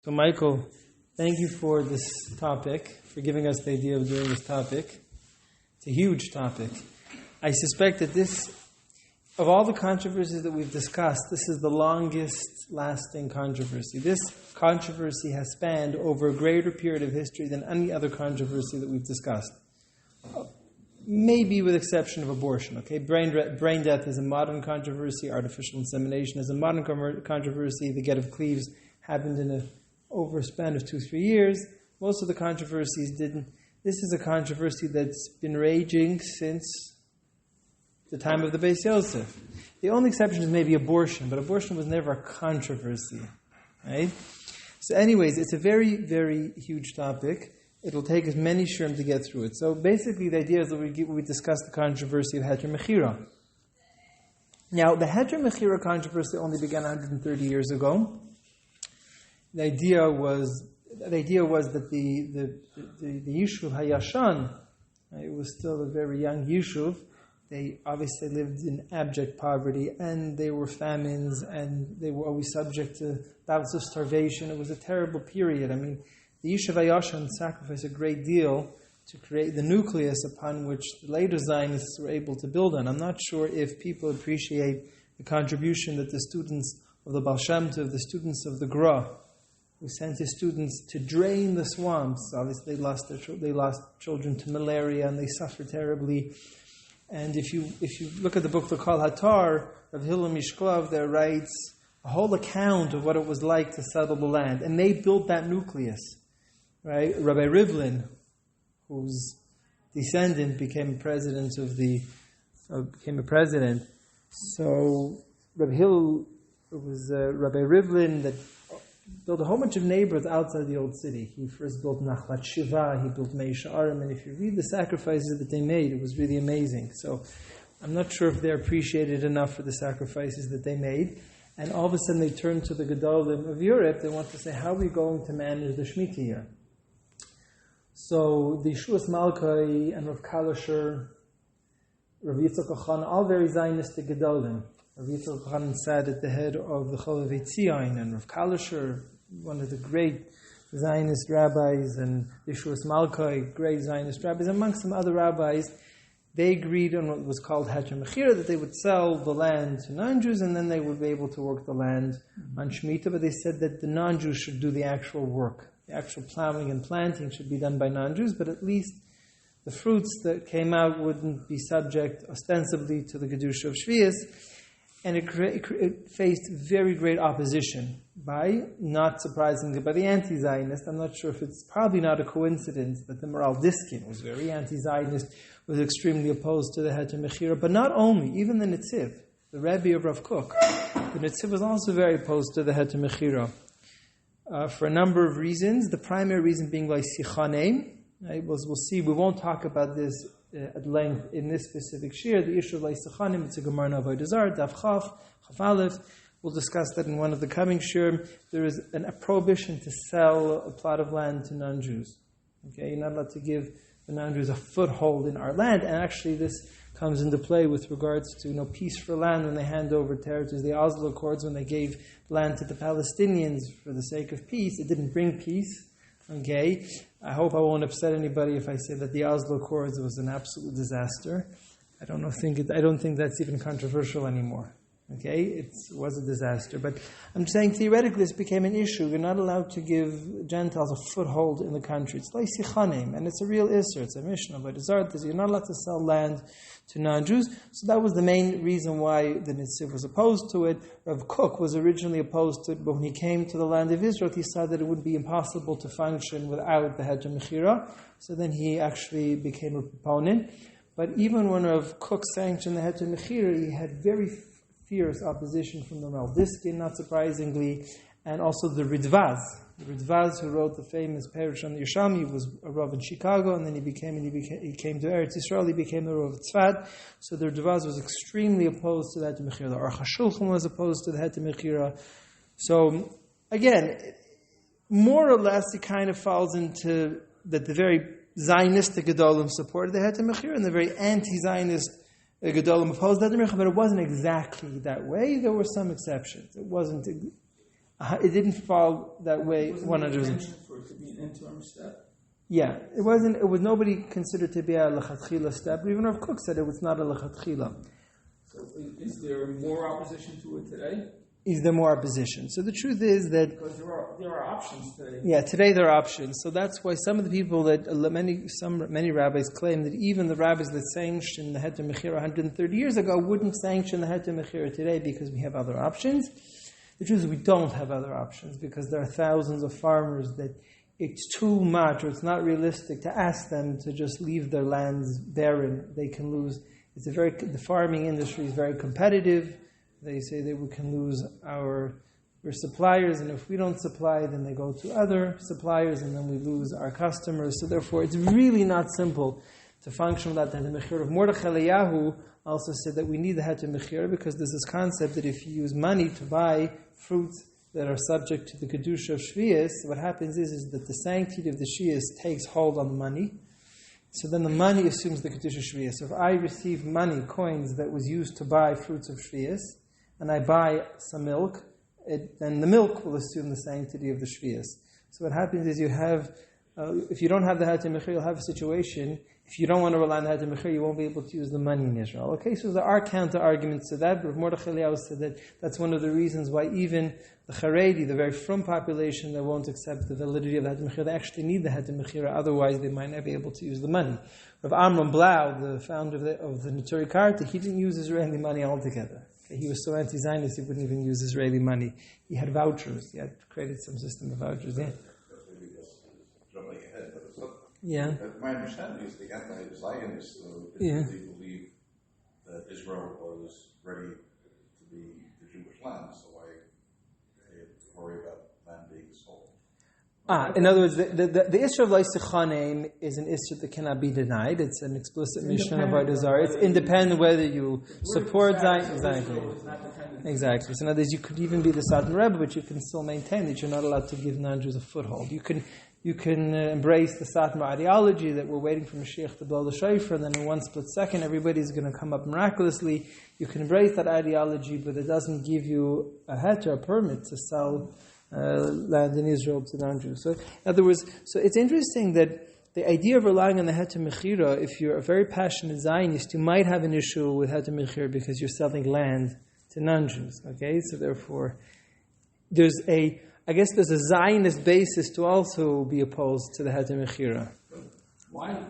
So Michael, thank you for this topic, for giving us the idea of doing this topic. It's a huge topic. I suspect that of all the controversies that we've discussed, this is the longest lasting controversy. This controversy has spanned over a greater period of history than any other controversy that we've discussed. Maybe with exception of abortion, okay? Brain death is a modern controversy. Artificial insemination is a modern controversy. The get of cleaves happened in over a span of 2-3 years. Most of the controversies didn't. This is a controversy that's been raging since the time of the Beis Yosef. The only exception is maybe abortion, but abortion was never a controversy, right? So anyways, it's a very, very huge topic. It'll take us many shurim to get through it. So basically the idea is that we discuss the controversy of Heter Mechira. Now, the Heter Mechira controversy only began 130 years ago. The idea was that the Yishuv Hayashan, it was still a very young Yishuv. They obviously lived in abject poverty, and there were famines, and they were always subject to bouts of starvation. It was a terrible period. I mean, the Yishuv Hayashan sacrificed a great deal to create the nucleus upon which the later Zionists were able to build on. I'm not sure if people appreciate the contribution that the students of the Baal Shem Tov, the students of the Gra, who sent his students to drain the swamps. Obviously, they lost children to malaria, and they suffered terribly. And if you look at the book, the Kol Hatar of Hillel Mishklov, there writes a whole account of what it was like to settle the land. And they built that nucleus, right? Rabbi Rivlin, whose descendant became a president. So Rabbi Hillel, it was Rabbi Rivlin that built a whole bunch of neighborhoods outside the old city. He first built Nachlat Shiva, he built Mei Sha'arim, and if you read the sacrifices that they made, it was really amazing. So I'm not sure if they're appreciated enough for the sacrifices that they made. And all of a sudden they turned to the Gedolim of Europe. They want to say, how are we going to manage the Shemitah year? So the Shuas Malkai and Rav Kalisher, Rav Yitzchak Achan, all very Zionistic Gedolim. Rav Yitzchak Achan sat at the head of the Cholavei Tzion, and Rav Kalisher, one of the great Zionist rabbis, and Yeshuas Malkai, great Zionist rabbis, amongst some other rabbis, they agreed on what was called Heter Mechira, that they would sell the land to non-Jews, and then they would be able to work the land on Shemitah, but they said that the non-Jews should do the actual work. The actual plowing and planting should be done by non-Jews, but at least the fruits that came out wouldn't be subject ostensibly to the Kedusha of Shvius. And it faced very great opposition by, not surprisingly, by the anti-Zionist. I'm not sure if it's probably not a coincidence that the Maral Diskin was very anti-Zionist, was extremely opposed to the Heter Mechira. But not only, even the Netziv, the Rabbi of Rav Kook, the Netziv was also very opposed to the Heter Mechira for a number of reasons. The primary reason being by Sichaneim. We'll see, we won't talk about this at length in this specific shir, the issue of Leisachanim, it's a Gemara in Avodah Zarah, Daf Chaf Aleph. We'll discuss that in one of the coming shir. There is a prohibition to sell a plot of land to non-Jews. Okay, you're not allowed to give the non-Jews a foothold in our land, and actually this comes into play with regards to peace for land when they hand over territories. The Oslo Accords, when they gave land to the Palestinians for the sake of peace, it didn't bring peace. Okay, I hope I won't upset anybody if I say that the Oslo Accords was an absolute disaster. I don't think that's even controversial anymore. Okay, it was a disaster. But I'm saying theoretically this became an issue. You're not allowed to give Gentiles a foothold in the country. It's like Sichanim, and it's a real issue. It's a Mishnah, but you're not allowed to sell land to non-Jews. So that was the main reason why the Netziv was opposed to it. Rav Kook was originally opposed to it, but when he came to the land of Israel, he saw that it would be impossible to function without the Heter Mechira. So then he actually became a proponent. But even when Rav Kook sanctioned the Heter Mechira, he had very fierce opposition from the Maral Diskin, not surprisingly, and also the Ridvaz. The Ridvaz, who wrote the famous Perush on the Yerushalmi, was a Rav in Chicago, and then he came to Eretz Yisrael, he became the Rav of Tzfat. So the Ridvaz was extremely opposed to the Heter Mechira. The Aruch HaShulchan was opposed to the Heter Mechira. So, again, more or less, it kind of falls into that the very Zionistic Gedolim supported the Heter Mechira, and the very anti-Zionist Gedolim opposed the Heter Mechira, but it wasn't exactly that way. There were some exceptions. It wasn't It didn't fall that way 100%. For it to be an interim step. Yeah, it wasn't. It was nobody considered to be a lechatchila step. Even Rav Kook said it was not a lechatchila. So, is there more opposition to it today? Is there more opposition? So the truth is that because there are options today. Yeah, today there are options. So that's why some of the people that many rabbis claim that even the rabbis that sanctioned the heter mechira 130 years ago wouldn't sanction the heter mechira today because we have other options. The truth is we don't have other options because there are thousands of farmers that it's too much or it's not realistic to ask them to just leave their lands barren. They can lose. The farming industry is very competitive. They say that we can lose our suppliers, and if we don't supply, then they go to other suppliers, and then we lose our customers. So therefore, it's really not simple to function without the heter mechira. Mordechai Eliyahu also said that we need the heter mechira because there's this concept that if you use money to buy fruits that are subject to the kedusha of shvius, what happens is that the sanctity of the shvius takes hold on the money. So then the money assumes the kedusha shvius. So if I receive money, coins that was used to buy fruits of shvius, and I buy some milk, then the milk will assume the sanctity of the shvius. So what happens is you have, if you don't have the heter mechira, you'll have a situation. If you don't want to rely on the heter mechira, you won't be able to use the money in Israel. Okay, so there are counter arguments to that, but Mordechai Eliyahu said that that's one of the reasons why even the Haredi, the very frum population that won't accept the validity of the heter mechira, they actually need the heter mechira, otherwise they might not be able to use the money. Rav Amram Blau, the founder of the Neturei Karta, he didn't use Israeli money altogether. He was so anti-Zionist he wouldn't even use Israeli money. He had vouchers. He had created some system of vouchers. Yeah. Jumping ahead, but it's not, yeah. My understanding is the anti-Zionists yeah. believe that Israel was ready to be the Jewish land, so why worry about land being sold? In other words, the issue of Loisichanim is an issue that cannot be denied. It's an explicit mission of Avodah Zarah. It's independent whether you support Zionism. Exactly. So in other words, you could even be the Satan Rebbe, but you can still maintain that you're not allowed to give non-Jews a foothold. You can embrace the Satmar ideology that we're waiting for Mashiach to blow the shofar, and then in one split second everybody's going to come up miraculously. You can embrace that ideology, but it doesn't give you a heter, a permit to sell land in Israel to non-Jews. So, in other words, so it's interesting that the idea of relying on the heter mechira, if you're a very passionate Zionist, you might have an issue with heter mechira because you're selling land to non-Jews. Okay, so therefore, there's a Zionist basis to also be opposed to the heter mechira. Why are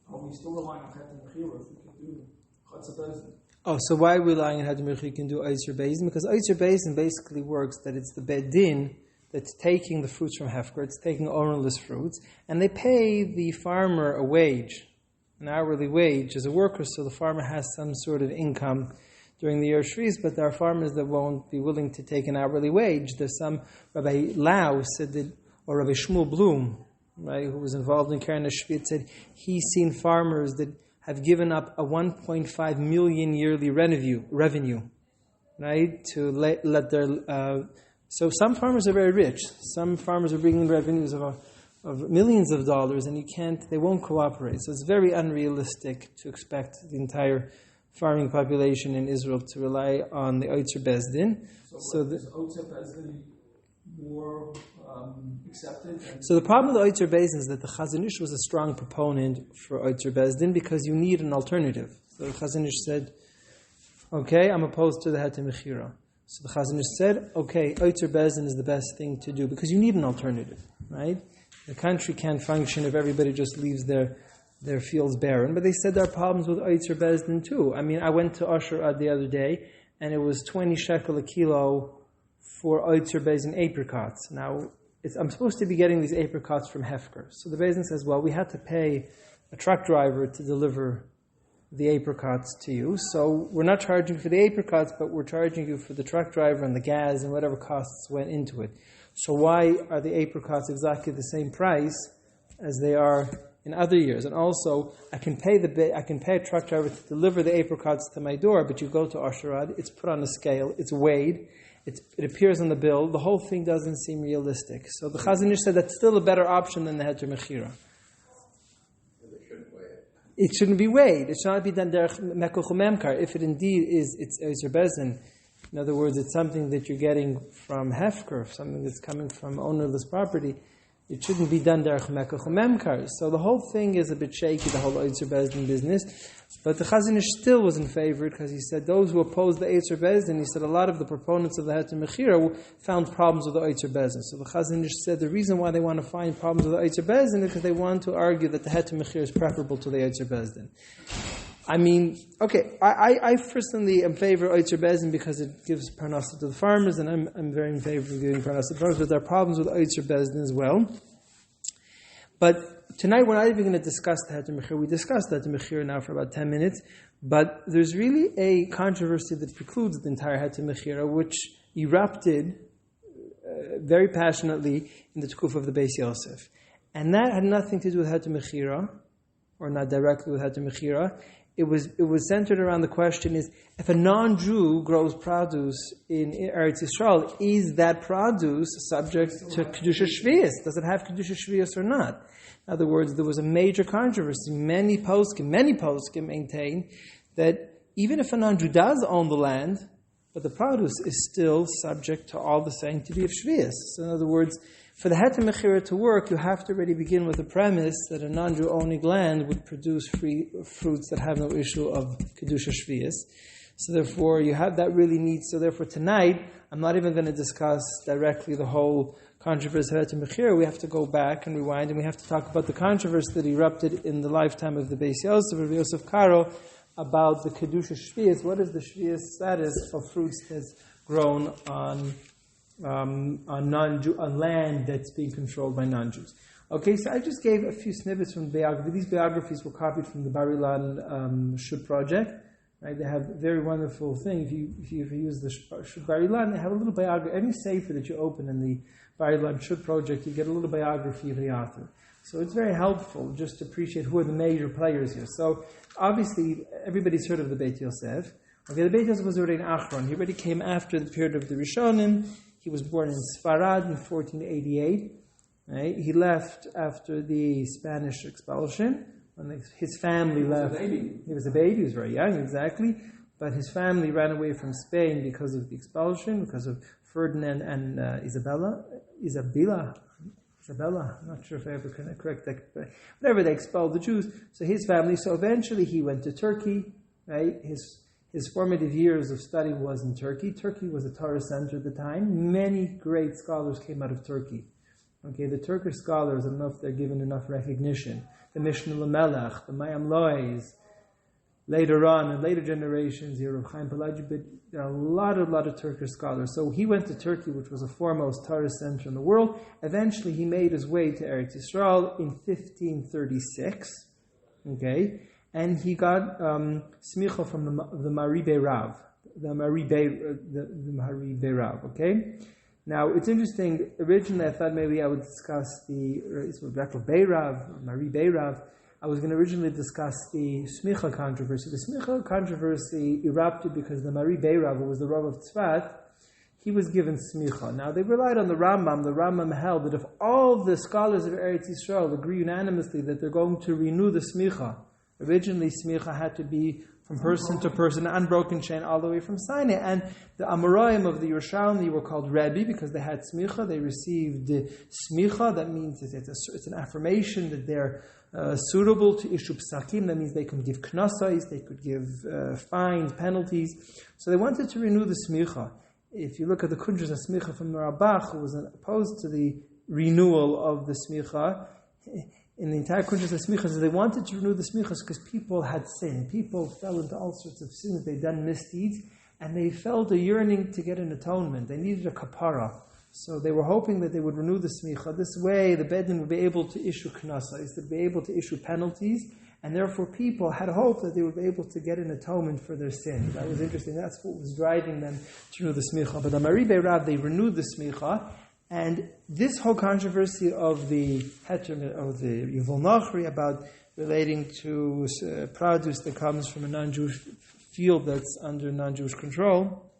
we still relying on heter mechira if we can do chatzah bezin? Oh, so why are we relying on heter mechira? You can do Eitzer Bezin? Because Eitzer Bezin basically works that it's the Bedin that's taking the fruits from Hefker, it's taking ownerless fruits, and they pay the farmer a wage, an hourly wage as a worker, so the farmer has some sort of income during the year of Shvius, but there are farmers that won't be willing to take an hourly wage. There's some, Rabbi Lau said that, or Rabbi Shmuel Bloom, right, who was involved in Keren HaShvit, said he's seen farmers that have given up a 1.5 million yearly revenue, right, to let their... so some farmers are very rich. Some farmers are bringing revenues of millions of dollars, and they won't cooperate. So it's very unrealistic to expect the entire farming population in Israel to rely on the Eitzer Bezdin. So is Eitzer Bezdin more accepted? So the problem with the Eitzer Bezdin is that the Chazon Ish was a strong proponent for Eitzer Bezdin because you need an alternative. So the Chazon Ish said, okay, I'm opposed to the heter mechira. So the Chazon Ish said, okay, Eitzer Bezdin is the best thing to do because you need an alternative, right? The country can't function if everybody just leaves their fields barren. But they said there are problems with Eitzer Bezdin too. I mean, I went to Asher the other day, and it was 20 shekel a kilo for Eitzer Bezdin apricots. Now, I'm supposed to be getting these apricots from Hefker. So the Bezdin says, well, we had to pay a truck driver to deliver the apricots to you. So we're not charging for the apricots, but we're charging you for the truck driver and the gas and whatever costs went into it. So why are the apricots exactly the same price as they are in other years? And also, I can pay a truck driver to deliver the apricots to my door, but you go to Asherad, it's put on a scale, it's weighed, it appears on the bill, the whole thing doesn't seem realistic. So the Chazon Ish said that's still a better option than the heter mechira. It shouldn't be weighed. It should not be done derech mekuch memkar. If it indeed is, it's Eitzer Bezdin, In other words, it's something that you're getting from Hefker, something that's coming from ownerless property. It shouldn't be done derech mekach memkar. So the whole thing is a bit shaky, the whole Eitzer Bezdin business. But the Chazon Ish still was in favor because he said those who opposed the Eitzer Bezdin, he said a lot of the proponents of the Heter Mechira found problems with the Eitzer Bezdin. So the Chazon Ish said the reason why they want to find problems with the Eitzer Bezdin is because they want to argue that the Heter Mechira is preferable to the Eitzer Bezdin. I mean, okay, I personally am in favor of Eitzer Bezdin because it gives parnasa to the farmers, and I'm very in favor of giving parnasa to the farmers, but there are problems with Eitzer Bezdin as well. But tonight we're not even going to discuss the Heter Mechira. We discussed the Heter Mechira now for about 10 minutes, but there's really a controversy that precludes the entire Heter Mechira, which erupted very passionately in the Tukuf of the Beis Yosef. And that had nothing to do with Heter Mechira, or not directly with Heter Mechira. It was centered around the question is, if a non-Jew grows produce in Eretz Yisrael, is that produce subject to Kedusha Shvius? Does it have Kedusha Shvius or not? In other words, there was a major controversy. Many poskim maintain that even if a non-Jew does own the land, but the produce is still subject to all the sanctity of Shvius. So in other words, for the Heter Mechira to work, you have to already begin with the premise that a non-Jew owning land would produce free fruits that have no issue of Kedusha Shvius. So therefore, you have that really neat. So therefore, tonight, I'm not even going to discuss directly the whole controversy of Heter Mechira. We have to go back and rewind, and we have to talk about the controversy that erupted in the lifetime of the Beis Yosef, Rabbi Yosef Karo, about the Kedusha Shvius. What is the Shvius status of fruits that's grown on land that's being controlled by non-Jews? Okay, so I just gave a few snippets from the biography. These biographies were copied from the Bar Ilan Shut project. Right? They have a very wonderful thing. If you use the Shut Bar Ilan, they have a little biography. Any sefer that you open in the Bar Ilan Shut project, you get a little biography of the author. So it's very helpful just to appreciate who are the major players here. So obviously, everybody's heard of the Beit Yosef. Okay, the Beit Yosef was already in Achron. He already came after the period of the Rishonim. He was born in Sfarad in 1488. Right? He left after the Spanish expulsion. When his family left. He was a baby. He was very young, exactly. But his family ran away from Spain because of the expulsion, because of Ferdinand and Isabella. I'm not sure if I ever can correct that. But whatever, they expelled the Jews. So his family. So eventually he went to Turkey. Right? His formative years of study was in Turkey. Turkey was a Torah center at the time. Many great scholars came out of Turkey. Okay, the Turkish scholars, I don't know if they're given enough recognition. The Mishnah Lamelech, the Mayam Lois, later on, in later generations, Yerub Chaim Pelagi, but there are a lot of Turkish scholars. So he went to Turkey, which was the foremost Torah center in the world. Eventually, he made his way to Eretz Yisrael in 1536. Okay, and he got smicha from the Maribei Rav, the Maribei Rav. Okay. Now, it's interesting, originally I thought maybe I would discuss the Maribei Rav. I was going to originally discuss the Smicha controversy. The Smicha controversy erupted because the Maribei Rav, who was the Rav of Tzfat, he was given Smicha. Now, they relied on the Rambam. The Rambam held that if all the scholars of Eretz Yisrael agree unanimously that they're going to renew the Smicha, originally Smicha had to be from person to person, unbroken chain, all the way from Sinai. And the Amoraim of the Yerushalmi were called Rabbi because they had smicha. They received smicha. That means it's an affirmation that they're suitable to issue psakim. That means they could give knasais, they could give fines, penalties. So they wanted to renew the smicha. If you look at the kunjas of smicha from the Rabach, who was opposed to the renewal of the smicha, in the entire kunjas of smichas, they wanted to renew the smichas because people had sinned. People fell into all sorts of sins. They'd done misdeeds, and they felt a yearning to get an atonement. They needed a kapara. So they were hoping that they would renew the smicha. This way, the Bedin would be able to issue knasais, they'd be able to issue penalties, and therefore people had hope that they would be able to get an atonement for their sins. That was interesting. That's what was driving them to renew the smicha. But the Maribei Rav, they renewed the smicha. And this whole controversy of the Yevul Nachri about relating to produce that comes from a non-Jewish field that's under non-Jewish control,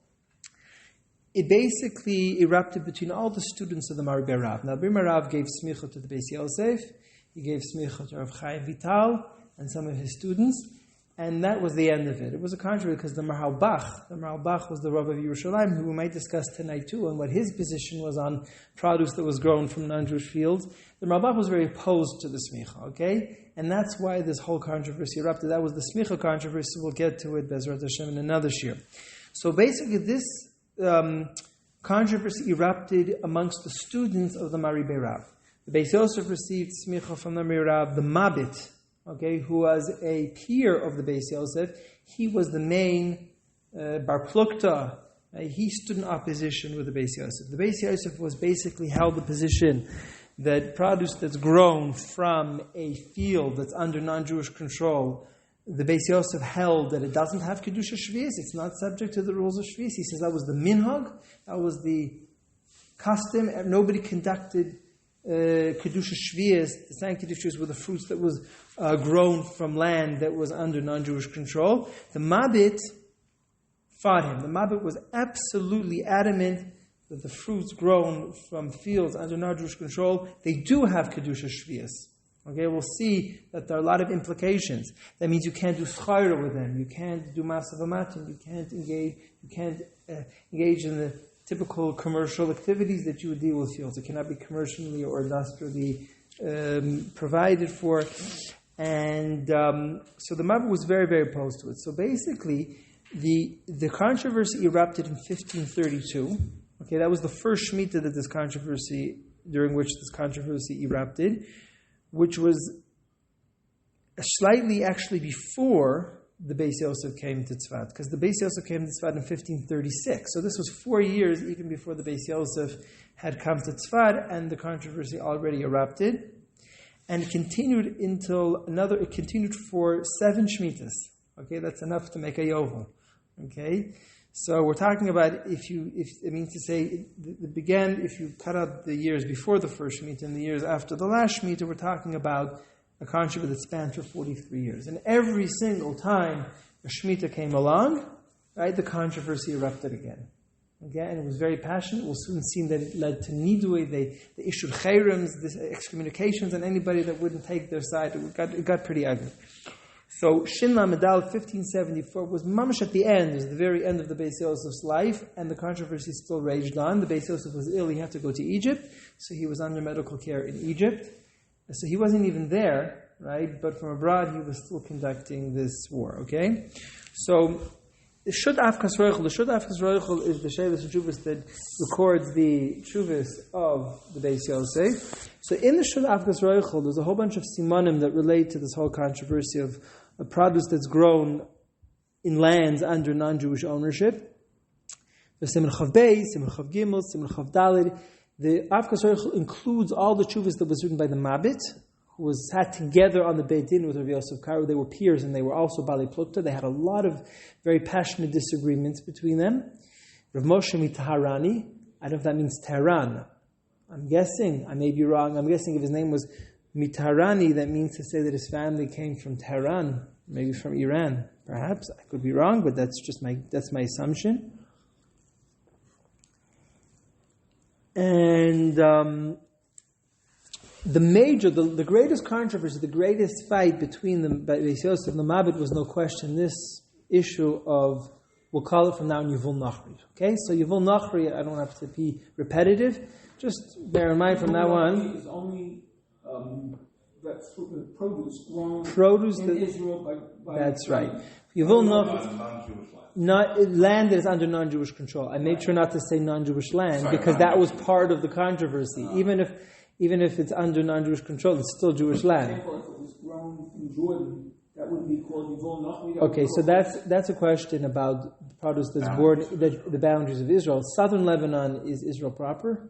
it basically erupted between all the students of the Maribei Rav. Now, Maribei Rav gave smicha to the Beis Yosef, he gave smicha to Rav Chaim Vital and some of his students, And that was the end of it. It was a controversy because the Mahalbach was the Rabbi of Yerushalayim, who we might discuss tonight too, and what his position was on produce that was grown from non-Jewish fields. The Mahalbach was very opposed to the smicha, okay? And that's why this whole controversy erupted. That was the smicha controversy. We'll get to it, Bezrat Hashem, in another year. So basically this controversy erupted amongst the students of the Maribei Rav. The Beis Yosef received smicha from the Maribei Rav, the Mabit, okay, who was a peer of the Beis Yosef. He was the main Bar Plukta. He stood in opposition with the Beis Yosef. The Beis Yosef was basically held the position that produce that's grown from a field that's under non-Jewish control, the Beis Yosef held that it doesn't have Kedusha Shvius, it's not subject to the rules of Shvius. He says that was the minhag, that was the custom. Nobody conducted Kedusha Shvius, the sanctity of Shvius, were the fruits that was grown from land that was under non-Jewish control. The Mabit fought him. The Mabit was absolutely adamant that the fruits grown from fields under non-Jewish control, they do have Kedusha Shvius. Okay, we'll see that there are a lot of implications. That means you can't do schayra with them. You can't do masav amatim. You can't engage in the typical commercial activities that you would deal with fields. It cannot be commercially or industrially provided for. And so the Mabit was very, very opposed to it. So basically, the controversy erupted in 1532. Okay, that was the first Shemitah during which this controversy erupted, which was slightly actually before the Beis Yosef came to Tzfat, because the Beis Yosef came to Tzfat in 1536. So this was 4 years even before the Beis Yosef had come to Tzfat, and the controversy already erupted. And it continued for 7 Shemitahs. Okay, that's enough to make a Yovel. Okay, so we're talking about if it means to say it began, if you cut out the years before the first Shemitah and the years after the last Shemitah, we're talking about a controversy that spanned for 43 years. And every single time a Shemitah came along, right, the controversy erupted again. Okay, and it was very passionate. We'll soon see that it led to Nidui. They issued chayrims, excommunications, and anybody that wouldn't take their side, it got pretty ugly. So Shin Lamedal 1574 was mamash at the end. It was the very end of the Beis Yosef's life, and the controversy still raged on. The Beis Yosef was ill; he had to go to Egypt, so he was under medical care in Egypt. So he wasn't even there, right? But from abroad, he was still conducting this war. Okay, so the Shud Afkas Roichel. The Shud Afkas Roichel is the Shevis Chuvas that records the Chuvas of the Beis Yosef. So in the Shud Afkas Roichel, there's a whole bunch of simanim that relate to this whole controversy of a produce that's grown in lands under non-Jewish ownership. The Siman Chav Beis, Siman Chav Gimel, Siman Chav Daled. The Afkas Roichel includes all the Chuvas that was written by the Mabit, who was sat together on the Beit Din with Rav Yosef Karo. They were peers and they were also Bali Plukta. They had a lot of very passionate disagreements between them. Rav Moshe Mitaharani, I don't know if that means Tehran. I'm guessing, I may be wrong, I'm guessing if his name was Mitaharani, that means to say that his family came from Tehran, maybe from Iran. Perhaps, I could be wrong, but that's my assumption. And the greatest controversy, the greatest fight between the Beis Yosef and the Mabit was no question this issue of, we'll call it from now on Yevul Nachri. Okay, so Yevul Nachri, I don't have to be repetitive. Just bear in mind from now on. Is only produce grown in Israel by that's right. Yevul Nachri, not land that is under non-Jewish control. I made sure not to say non-Jewish land because that was part of the controversy. Even if it's under non-Jewish control, it's still Jewish land. For example, if it was grown in Jordan, that would be called Yevul Nachri. Okay, so that's a question about the produce that's born the boundaries of Israel. Southern Lebanon is Israel proper.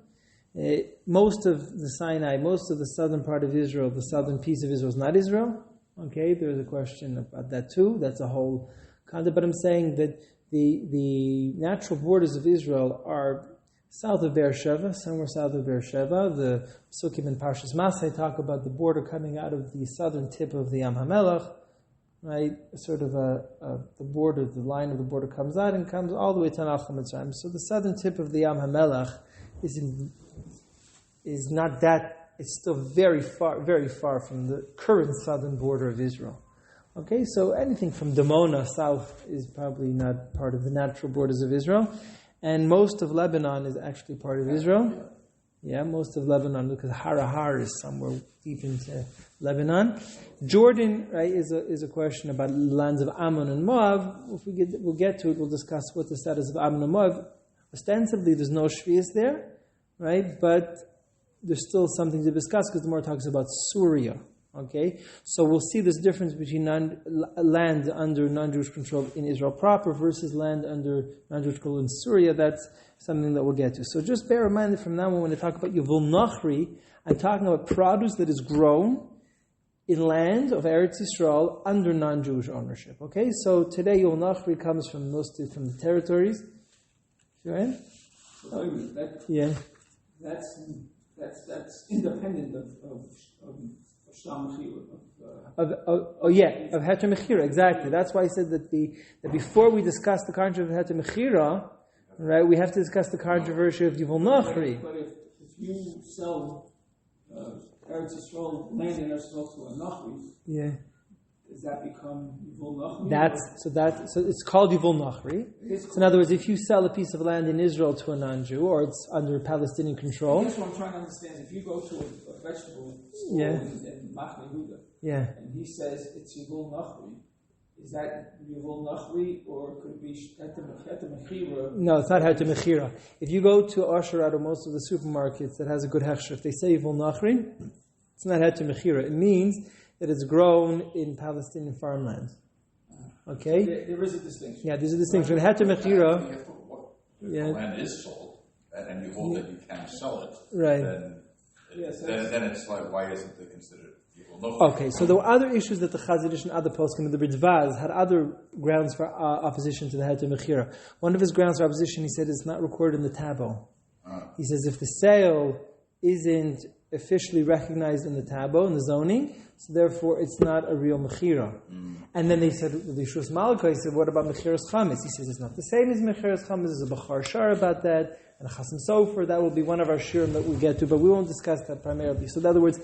Most of the Sinai, most of the southern part of Israel, the southern piece of Israel is not Israel. Okay, there's a question about that too. That's a whole concept. But I'm saying that the natural borders of Israel are south of Beersheba, somewhere south of Beersheba. The Sukkim and Parshas Masai talk about the border coming out of the southern tip of the Yam HaMelech, right? Sort of the border, the line of the border comes out and comes all the way to Nafcha Mitzrayim. So the southern tip of the Yam HaMelech is not that, it's still very far from the current southern border of Israel. Okay, so anything from Dimona south is probably not part of the natural borders of Israel. And most of Lebanon is actually part of Israel. Yeah, most of Lebanon, because Har is somewhere deep into Lebanon. Jordan, right, is a question about lands of Ammon and Moab. If we'll get to it, we'll discuss what the status of Ammon and Moab. Ostensibly, there's no Shvius there, right? But there's still something to discuss because the more talks about Syria. Okay, so we'll see this difference between land under non-Jewish control in Israel proper versus land under non-Jewish control in Syria. That's something that we'll get to. So just bear in mind that from now on, when I talk about Yavul Nachri, I'm talking about produce that is grown in land of Eretz Yisrael under non-Jewish ownership. Okay, so today Yavul Nachri comes from mostly from the territories. Right? So that's independent of of Heter Mechira, exactly. That's why I said that before we discuss the controversy of Heter Mechira, right, we have to discuss the controversy of Yavul Nachri. But if you sell Eretz Yisrael, land in Eretz Yisrael to a Nachri, does that become Yavul Nachri? So it's called Yavul Nachri. So in other words, if you sell a piece of land in Israel to a non-Jew, or it's under Palestinian control. That's what I'm trying to understand. If you go to a vegetable store in Machne Yehuda, and he says it's Yavul Nachri, is that Yavul Nachri, or could it be Heter Mechira? No, it's not Heter Mechira. If you go to Asherat or most of the supermarkets that has a good hechsher, if they say Yavul Nachri, it's not Heter Mechira. It means that it's grown in Palestinian farmlands. Okay? There is a distinction. Yeah, there's a distinction. Heter Mechira. If the land is sold, and you hold that you can't sell it, right? Then it's like, why isn't it considered evil? Okay, so there were other issues that the Chazon Ish and other poskim, the Ritvaz, had other grounds for opposition to the Heter Mechira. One of his grounds for opposition, he said, is not recorded in the Tabo. He says if the sale isn't officially recognized in the Tabo, in the zoning, so therefore it's not a real Mechira. And then they said, with the Yishus Malka, he said, what about Mechiras Chametz? He says it's not the same as Mechiras Chametz. There's a Bachar Shar about that, and a Chasam Sofer. That will be one of our shirim that we get to, but we won't discuss that primarily. So in other words,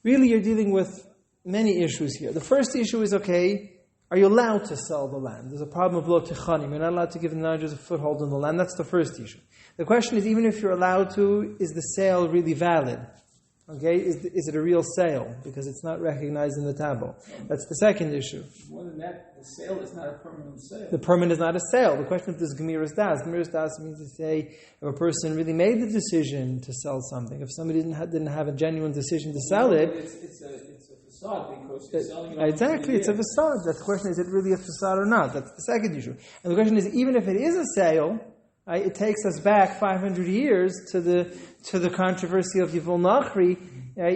really you're dealing with many issues here. The first issue is, okay, are you allowed to sell the land? There's a problem of lo tichanim. You're not allowed to give the non-Jews a foothold on the land. That's the first issue. The question is, even if you're allowed to, is the sale really valid? Okay, is it a real sale? Because it's not recognized in the Tabo. That's the second issue. More than that, the sale is not a permanent sale. The permanent is not a sale. The question is Gemiras Das. Gemiras Das means to say, if a person really made the decision to sell something, if somebody didn't have a genuine decision to sell it. It's a facade because you're selling it. Exactly, it's a facade. That's the question, is it really a facade or not? That's the second issue. And the question is, even if it is a sale, it takes us back 500 years to the controversy of Yavul Nachri.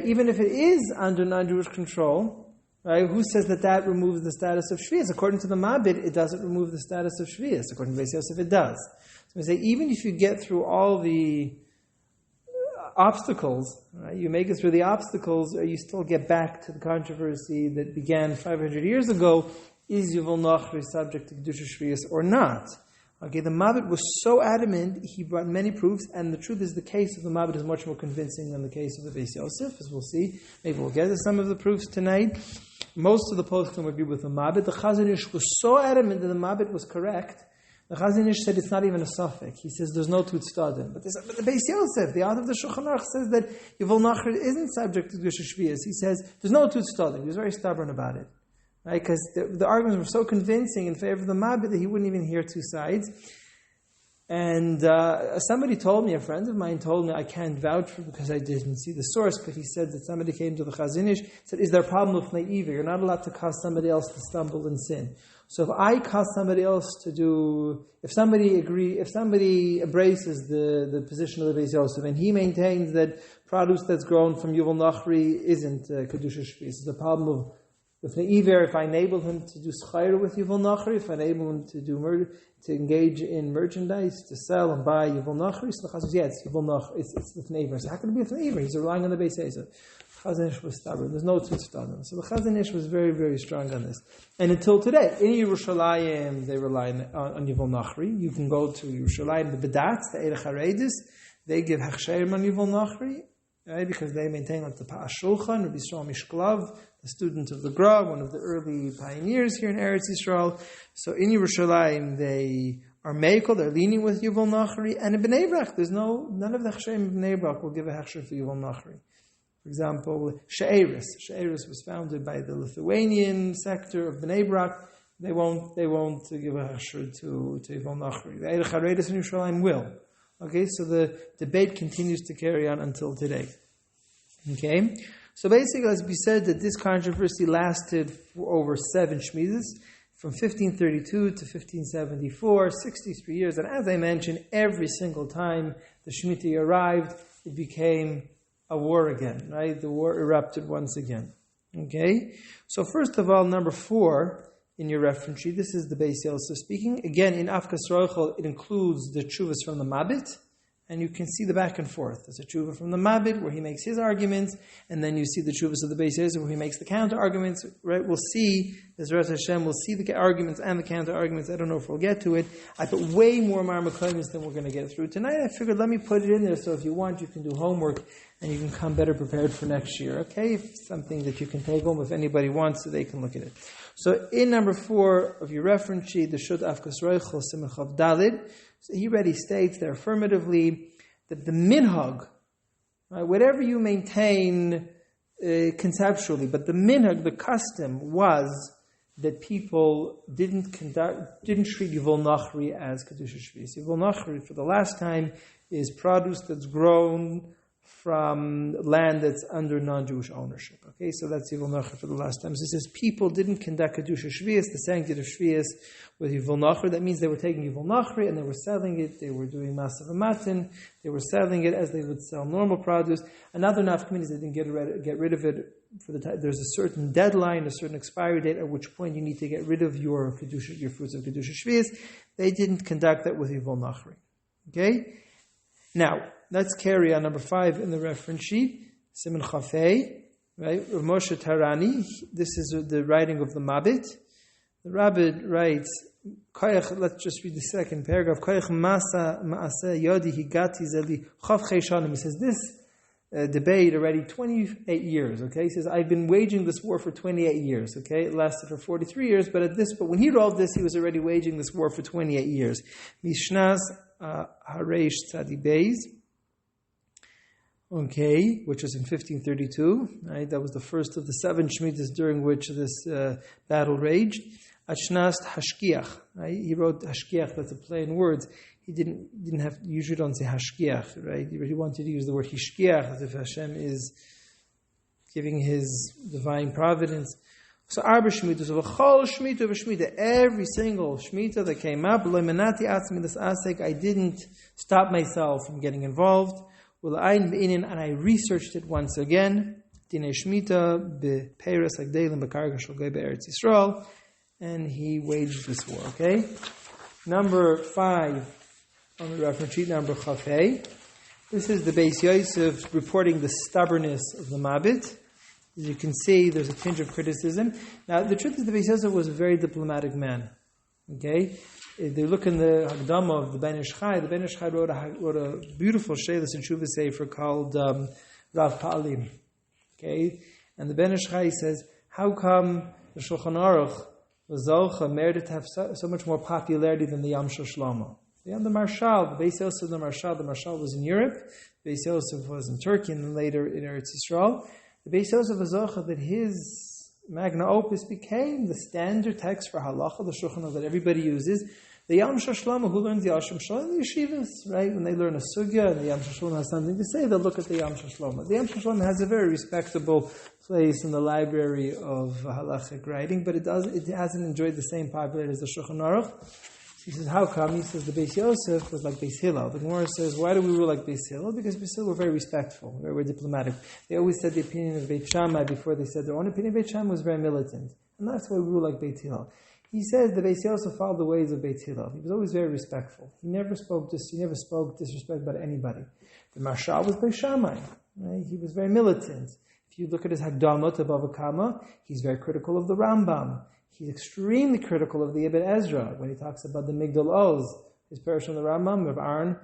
Even if it is under non-Jewish control, right? Who says that removes the status of Shvius? According to the Mabit, it doesn't remove the status of Shvius. According to Beis Yosef, it does. So we say, even if you get through all the obstacles, right? You make it through the obstacles, you still get back to the controversy that began 500 years ago. Is Yavul Nachri subject to Kedusha Shvius or not? Okay, the Mabit was so adamant, he brought many proofs, and the truth is the case of the Mabit is much more convincing than the case of the Beis Yosef, as we'll see. Maybe we'll get to some of the proofs tonight. Most of the poskim agree with the Mabit. The Chazon Ish was so adamant that the Mabit was correct. The Chazon Ish said it's not even a suffix. He says there's no Tut Stadim. But the Beis Yosef, the author of the Shulchan Aruch, says that Yavul Nachri isn't subject to Kedusha Shvius. He says there's no Tut Stadim. He was very stubborn about it. Right? Because the arguments were so convincing in favor of the Mabit that he wouldn't even hear two sides. And somebody told me, a friend of mine told me, I can't vouch for because I didn't see the source, but he said that somebody came to the Chazon Ish, said, is there a problem with Naiva? You're not allowed to cause somebody else to stumble and sin. So if I cause somebody else to do, if somebody embraces the position of the Beis Yosef, and he maintains that produce that's grown from Yavul Nachri isn't Kedusha Shvius, it's a problem of with Neiver, if I enable him to do schayra with Yavul Nachri, if I enable him to engage in merchandise, to sell and buy Yavul Nachri, so the Chazon says, yeah, it's Yavul Nachri, it's with Neiver. So how can it be with Neiver? He's relying on the Beis Yosef. Chazon Ish was stubborn. There's no Tut Stadim. So the Chazon Ish was very, very strong on this. And until today, in Yerushalayim, they rely on Yavul Nachri. You can go to Yerushalayim, the Bedatz, the Eirech HaReidis, they give Hechsherim on Yavul Nachri. right? Because they maintain like the Pa'as Shulchan, Rabbi Yisrael Mishklav, the student of the Gra, one of the early pioneers here in Eretz Yisrael. So in Yerushalayim, they are Meikol, they're leaning with Yuval Nachri, and in Bnei Brak, none of the Hechsherim in Bnei Brak will give a Hechsher for Yuval Nachri. For example, She'eris. She'eris was founded by the Lithuanian sector of Bnei Brak. They won't give a Hechsher to Yuval Nachri. The Eirech HaReidus in Yerushalayim will. Okay, so the debate continues to carry on until today. Okay, so basically, as we said, that this controversy lasted for over 7 Shmitas, from 1532 to 1574, 63 years. And as I mentioned, every single time the Shemitah arrived, it became a war again, right? The war erupted once again. Okay? So first of all, number 4 in your reference sheet, this is the Beis Yosef speaking. Again, in Afkas Roichel, it includes the tshuvas from the Mabit, and you can see the back and forth. There's a tshuva from the Mabit where he makes his arguments, and then you see the tshuvas of the Beis Yosef where he makes the counter arguments. Right? We'll see, as Ras Hashem, we'll see the arguments and the counter arguments. I don't know if we'll get to it. I put way more Marmakomis than we're going to get through tonight. I figured let me put it in there so if you want, you can do homework and you can come better prepared for next year. Okay? If something that you can take home if anybody wants so they can look at it. So in number 4 of your reference sheet, the Shud Afkas Roichel Simon Chav Dalid. So he already states there affirmatively that the minhag, right, whatever you maintain conceptually, but the minhag, the custom, was that people didn't treat Yuvol Nachri as Kedusha Shvius. Yuvol Nachri, for the last time, is produce that's grown from land that's under non-Jewish ownership. Okay, so that's Yuvol Nachri for the last time. So it says people didn't conduct Kedusha Shvius, the sanctity of Shvius, with Yuvol Nachri. That means they were taking Yuvol Nachri and they were selling it. They were doing Masav Matin. They were selling it as they would sell normal produce. Another nafkamin is they didn't get rid of it for the time. There's a certain deadline, a certain expiry date, at which point you need to get rid of your fruits of Kedusha Shvius. They didn't conduct that with Yuvol Nachri. Okay? Now, let's carry on number 5 in the reference sheet. Siman Chafei, right? Rav Moshe Tarani. This is the writing of the Mabit. The Rabbi writes, let's just read the second paragraph. He says this debate already 28 years. Okay, he says I've been waging this war for 28 years. Okay, it lasted for 43 years, but when he wrote this, he was already waging this war for 28 years. Mishnaz Hareish Tzadi Beis. Okay, which was in 1532. Right, that was the first of the 7 Shmitas during which this battle raged. Ashnast Hashkiach. Right, he wrote Hashkiach. That's a play in words. He didn't have. Usually don't say Hashkiach. Right, he wanted to use the word Hishkiach as if Hashem is giving His divine providence. So Arba Shmitas of a Chol Shmita of a Shmita. Every single Shmita that came up, I didn't stop myself from getting involved. And I researched it once again. Dinei Shmita bePeiros Hagdelim beKarga Shalgei beEretz Yisrael, and he waged this war. Okay, number 5 on the reference sheet, number Chafei. This is the Beis Yosef reporting the stubbornness of the Mabit. As you can see, there's a tinge of criticism. Now, the truth is, the Beis Yosef was a very diplomatic man. Okay. If they look in the Hagdama of the Ben Ish Chai, the Ben Ish Chai wrote a beautiful Sheilas and Shuvah Sefer called Rav Pa'alim. Okay? And the Ben Ish Chai says, how come the Shulchan Aruch, the Zocha, merited to have so much more popularity than the Yam Shel Shlomo? The Marshal, the Beis Yosef, the Marshal was in Europe, the Beis Yosef was in Turkey, and then later in Eretz Yisrael. The Beis Yosef was Zocha that his Magna Opus became the standard text for halacha, the Shulchan Aruch that everybody uses. The Yam Shel Shlomo, who learns the Yam Shel Shlomo, the yeshivas, right? When they learn a sugya and the Yam Shel Shlomo has something to say, they'll look at the Yam Shel Shlomo. The Yam Shel Shlomo has a very respectable place in the library of halachic writing, but it hasn't enjoyed the same popularity as the Shulchan Aruch. He says, how come? He says the Beis Yosef was like Beis Hillel. The Gemara says, why do we rule like Beis Hillel? Because Beis Hillel were very respectful, very diplomatic. They always said the opinion of Beit Shammai before they said their own opinion. Beit Shammai was very militant, and that's why we rule like Beit Hillel. He says the Beis Yosef followed the ways of Beit Hillel. He was always very respectful. He never spoke disrespect about anybody. The Marshal was Beit Shammai. Right? He was very militant. If you look at his Hagdama to Bava Kama, he's very critical of the Rambam. He's extremely critical of the Ibn Ezra when he talks about the Migdal Oz, his parish on the Rambam of Aaron,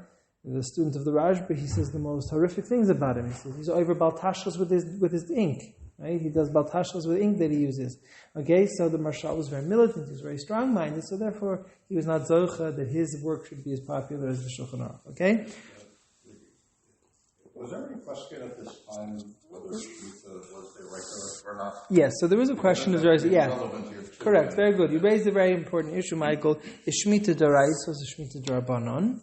the student of the Rajba, he says the most horrific things about him. He says he's over baltashas with his ink. Right? He does baltashas with ink that he uses. Okay, so the Marshal was very militant, he was very strong-minded, so therefore he was not zocha that his work should be as popular as the Shulchan Aruch. Okay? Was there any question at this time whether Shemitah was the regular or not? Yes, so there was a question of Daraisa. Yeah, correct, very good. You raised a very important issue, Michael. Is Shemitah Daraisa or is Shemitah Darabanan?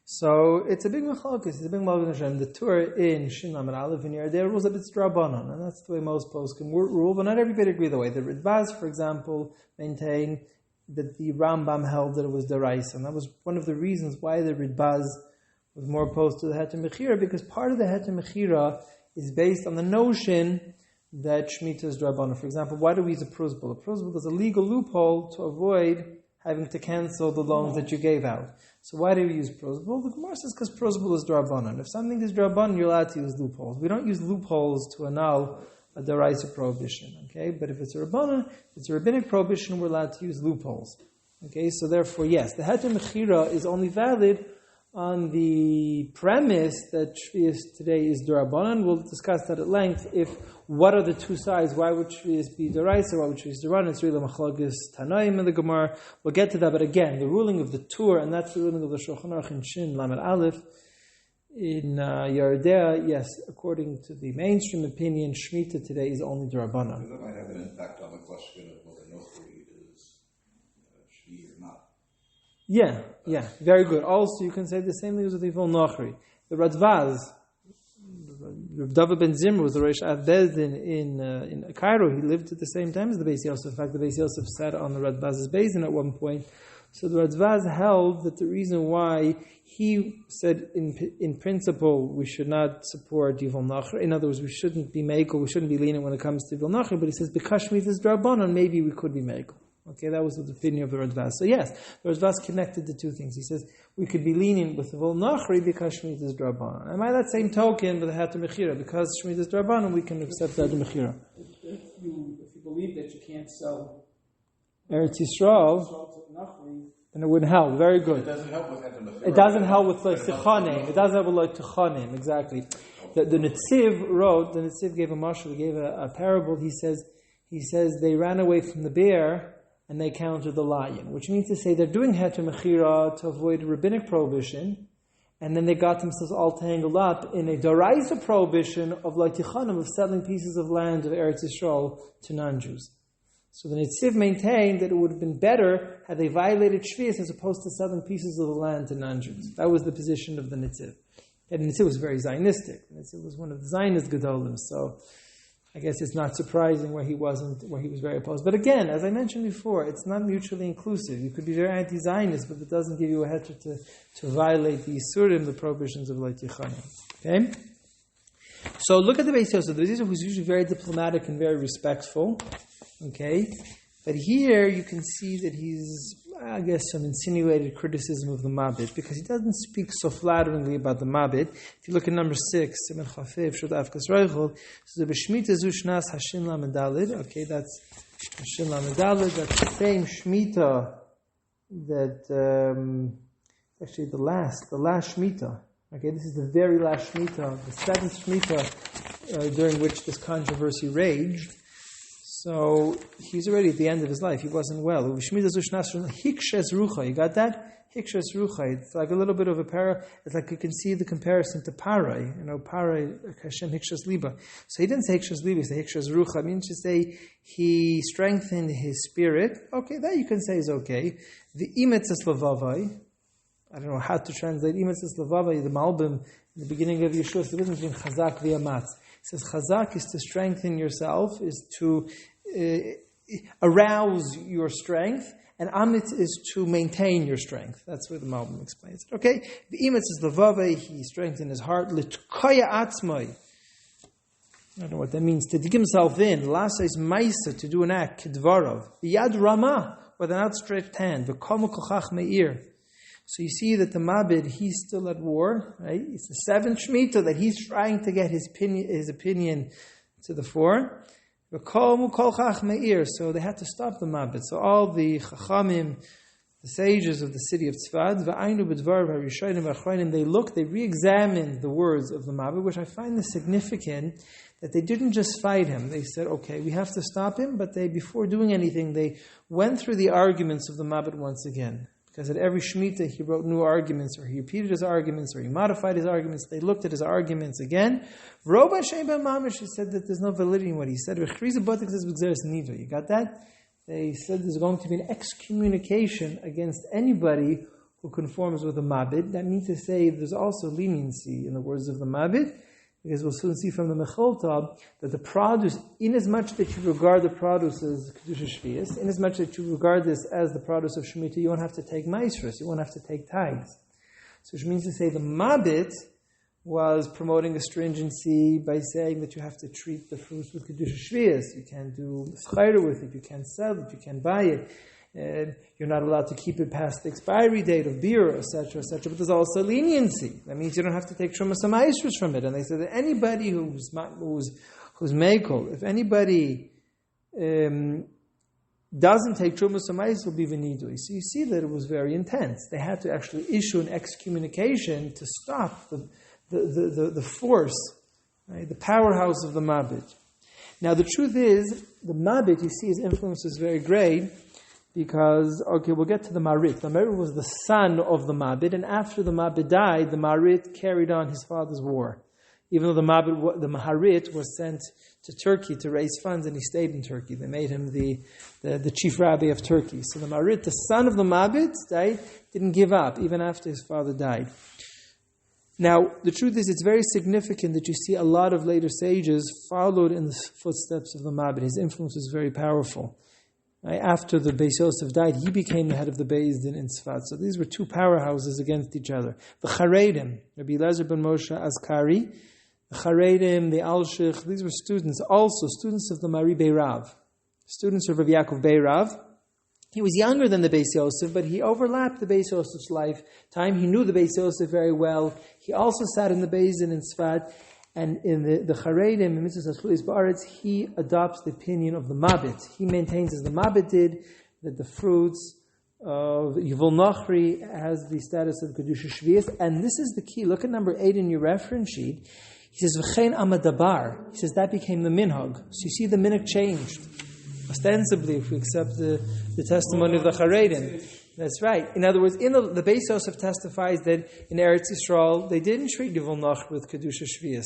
So it's a big machlokes. It's a big machlokes. The Torah in Shin Lamed Aleph in here, there was a bit Darabanan, and that's the way most poskim rule. But not everybody agree the way. The Ritbaz, for example, maintain that the Rambam held that it was Daraisa, and that was one of the reasons why the Ritbaz was more opposed to the Heter Mechira, because part of the Heter Mechira is based on the notion that Shemitah is Drabanan. For example, why do we use a prusbul? A prusbul is a legal loophole to avoid having to cancel the loans that you gave out. So why do we use prusbul? The Gemara says because prusbul is Drabanan. If something is Drabanan, you're allowed to use loopholes. We don't use loopholes to annul a Daraisa prohibition. Okay, but if it's a Rabbanan, it's a rabbinic prohibition, we're allowed to use loopholes. Okay, so therefore, yes, the Heter Mechira is only valid on the premise that Shvius today is Durabanan. We'll discuss that at length. What are the two sides? Why would Shvius be Duraisa? Why would Shvius Durabanan? It's really Machlokes Tanaim in the Gemara. We'll get to that. But again, the ruling of the Tur, and that's the ruling of the Shulchan Aruch in Shin Lamed Aleph in Yardea. Yes, according to the mainstream opinion, Shemitah today is only Durabanan. That might have an impact on the question of whether Nochri is Shvi or not. Yeah, very good. Also, you can say the same thing as with Yvon Nochri. The Radvaz, Rav David ben Zimra was the Rosh Bezdin in Cairo. He lived at the same time as the Beis Yosef. In fact, the Beis Yosef sat on the Radvaz's Bezdin at one point. So the Radvaz held that the reason why he said in principle we should not support Yvon Nochri, in other words, we shouldn't be mekel, we shouldn't be lenient when it comes to Yvon Nochri, but he says because Shemitah is Drabanan, maybe we could be mekel. Okay, that was the opinion of the Radvaz. So yes, the Radvaz connected the two things. He says we could be lenient with the Vol Nachri because Shemitah is Drabanan. And by that same token, with the Heter Mechira, because Shemitah is Drabanan, we can accept the Heter Mechira. If you believe that you can't sell Eretz Yisrael, then it wouldn't help. Very good. It doesn't help with Heter Mechira. It doesn't help with Tichanim. It doesn't help with Tichanim. Exactly. The Netziv wrote. The Netziv gave a mashal. He gave a parable. He says they ran away from the bear and they countered the lion, which means to say they're doing Heter Mechira to avoid rabbinic prohibition, and then they got themselves all tangled up in a Daraisa prohibition of Tichanim, of selling pieces of land of Eretz Yisrael to non-Jews. So the Netziv maintained that it would have been better had they violated Shvius as opposed to selling pieces of the land to non-Jews. That was the position of the Netziv. And the Netziv was very Zionistic. The Netziv was one of the Zionist Gedolim, so I guess it's not surprising where he was very opposed. But again, as I mentioned before, it's not mutually inclusive. You could be very anti-Zionist, but it doesn't give you a heter to violate the Isurim, the prohibitions of Leit Yechanim. Okay? So look at the Beis Yosef. The Beis Yosef was usually very diplomatic and very respectful. Okay? But here you can see that he's, I guess, some insinuated criticism of the Mabit, because he doesn't speak so flatteringly about the Mabit. If you look at number 6, Siman Chafev, Shud Avkas Reichel, so the B'Shmita Zu Shnas Hashin Lamed Daled. Okay, that's Hashin Lamed Daled. That's the same Shmita that, actually the last Shmita. Okay, this is the very last Shmita, the 7th Shmita during which this controversy raged. So he's already at the end of his life. He wasn't well. Hikshes rucha. You got that? Hikshes rucha. It's like a little bit of a it's like you can see the comparison to Parai. Parai, Hashem Hikshes liba. So he didn't say Hikshes liba, he said Hikshes rucha. I mean to say he strengthened his spirit. Okay, that you can say is okay. The imetzes lavavai. I don't know how to translate imetzes lavavai, the Malbim, in the beginning of Yeshua, the difference between chazak v'yamatz. It says chazak is to strengthen yourself, is to arouse your strength, and amit is to maintain your strength. That's where the Malbim explains it. Okay? The imetz is levave, he strengthened his heart. Litkaya atzmai. I don't know what that means. To dig himself in. Lasa is maisa, to do an act. Kidvarov. Yad rama, with an outstretched hand. V'komu kochach me'ir. So you see that the Mabid, he's still at war, right? It's the 7th Shemitah that he's trying to get his opinion to the fore. So they had to stop the Mabid. So all the Chachamim, the sages of the city of Tzfad, they looked, they re-examined the words of the Mabed, which I find this significant, that they didn't just fight him. They said, okay, we have to stop him, but before doing anything, they went through the arguments of the Mabed once again. Because at every Shemitah, he wrote new arguments, or he repeated his arguments, or he modified his arguments. They looked at his arguments again. Rabbi Mamish, he said that there's no validity in what he said. You got that? They said there's going to be an excommunication against anybody who conforms with the Mabed. That means to say there's also leniency in the words of the Mabed, because we'll soon see from the Mecholta that the produce, inasmuch that you regard the produce as Kedusha Shvius, inasmuch that you regard this as the produce of Shemitah, you won't have to take Maasros, you won't have to take tithes. So which means to say the Mabed was promoting astringency by saying that you have to treat the fruits with Kedusha Shvius. You can't do schayra with it, you can't sell it, you can't buy it. You're not allowed to keep it past the expiry date of beer, etc., etc. But there's also leniency. That means you don't have to take Trumas HaMaasros from it. And they said that anybody who's meikol, if anybody doesn't take Trumas HaMaasros, will be v'nidui. So you see that it was very intense. They had to actually issue an excommunication to stop the force, right, the powerhouse of the Mabed. Now the truth is, the Mabed, you see, his influence is very great. Because, okay, we'll get to the Marit. The Marit was the son of the Mabed, and after the Mabed died, the Marit carried on his father's war. Even though the Maharit was sent to Turkey to raise funds, and he stayed in Turkey. They made him the chief rabbi of Turkey. So the Marit, the son of the Mabed, died, didn't give up, even after his father died. Now, the truth is, it's very significant that you see a lot of later sages followed in the footsteps of the Mabed. His influence was very powerful. After the Beis Yosef died, he became the head of the Beis Din in Tzfat. So these were two powerhouses against each other. The Charedim, Rabbi Elazar ben Moshe Azkari, the Charedim, the Alshich, these were students, also students of the Mari Beirav, students of Rabbi Yaakov Beirav. He was younger than the Beis Yosef, but he overlapped the Beis Yosef's lifetime. He knew the Beis Yosef very well. He also sat in the Beis Din in Tzfat. And in the Charedim, in Mitzvahs Chulis Ba'aretz, he adopts the opinion of the Mabed. He maintains, as the Mabed did, that the fruits of Yivul Nachri has the status of Kedusha Shvius. And this is the key. Look at number 8 in your reference sheet. He says, V'chein amadabar. He says that became the minhag. So you see the minhag changed. Ostensibly, if we accept the testimony of the Charedim. That's right. In other words, the Beis Yosef testifies that in Eretz Yisrael, they didn't treat Yivul Nachri with Kedusha Shvius.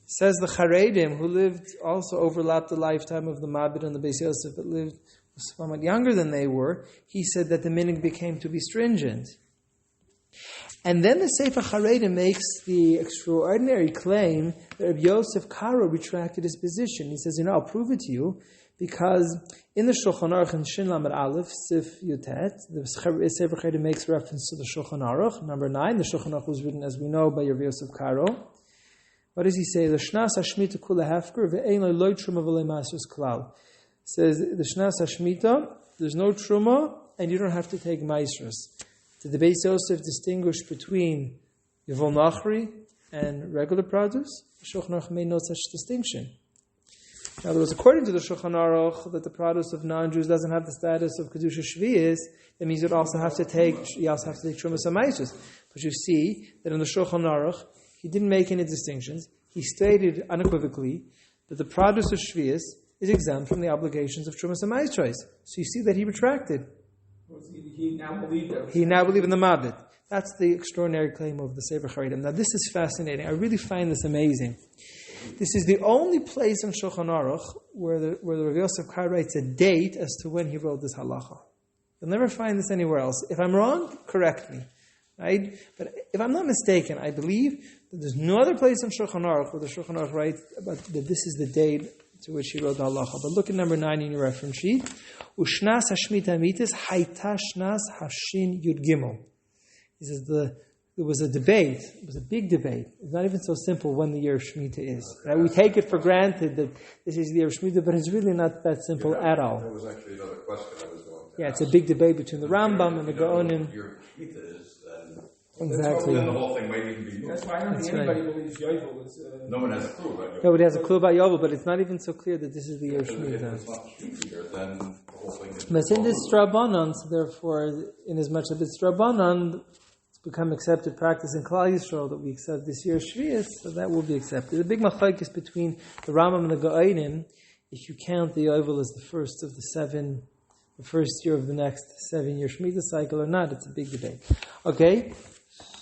Says the Charedim, who lived, also overlapped the lifetime of the Mabed and the Beis Yosef, but was somewhat younger than they were. He said that the minhag became to be stringent. And then the Sefer Charedim makes the extraordinary claim that Rabbi Yosef Karo retracted his position. He says, I'll prove it to you, because in the Shulchan Aruch in Shin Lamed Aleph, Sif Yutet, the Sefer Charedim makes reference to the Shulchan Aruch. Number 9, the Shulchan Aruch was written, as we know, by Rabbi Yosef Karo. What does he say? The Shnas HaShmita Kula Hefker ve'ein loy truma v'loy maasros klal. Says the Shnas HaShmita, there's no truma, and you don't have to take maasros. Did the Beis Yosef distinguish between Yivul Nachri and regular produce? The Shulchan Aruch made no such distinction. In other words, according to the Shulchan Aruch, that the produce of non-Jews doesn't have the status of Kedusha Shvius, that means you also have to take Trumas HaMaasros. But you see that in the Shulchan Aruch, he didn't make any distinctions. He stated unequivocally that the produce of Shvius is exempt from the obligations of Trumas HaMaasros. So you see that he retracted. He now believed it. He now believed in the Mabed. That's the extraordinary claim of the Sefer Charedim. Now this is fascinating. I really find this amazing. This is the only place in Shulchan Aruch where the Rabbi Yosef Karo writes a date as to when he wrote this halacha. You'll never find this anywhere else. If I'm wrong, correct me. Right? But if I'm not mistaken, I believe that there's no other place in Shulchan Aruch where the Shulchan Aruch writes about that this is the date to which he wrote the halacha. But look at number 9 in your reference sheet. Ushnas hashmita mitis hayta shnas hashin yud gimel. He says there was a debate. It was a big debate. It's not even so simple when the year of Shemitah is. Right? We take it for granted that this is the year of Shemitah, but it's really not that simple at all. That was actually another question I was going to ask. It's a big debate between the Rambam and the Gaonim. Your Shemitah is then Exactly. Then the whole thing might even be. That's why I don't think anybody believes Yovel is. No one has a clue about Yovel. Nobody has a clue about Yovel, but it's not even so clear that this is the year Shemitah. If it's not Shemitah, then the whole thing is. But it's in this Rabbanon, so therefore, in as much as it's Rabbanon, it's become accepted practice in Klal Yisrael that we accept this year Shvius, so that will be accepted. The big machlokes is between the Rambam and the Gaonim. If you count the Yovel as the first of the first year of the next 7-year Shemitah cycle or not, it's a big debate. Okay,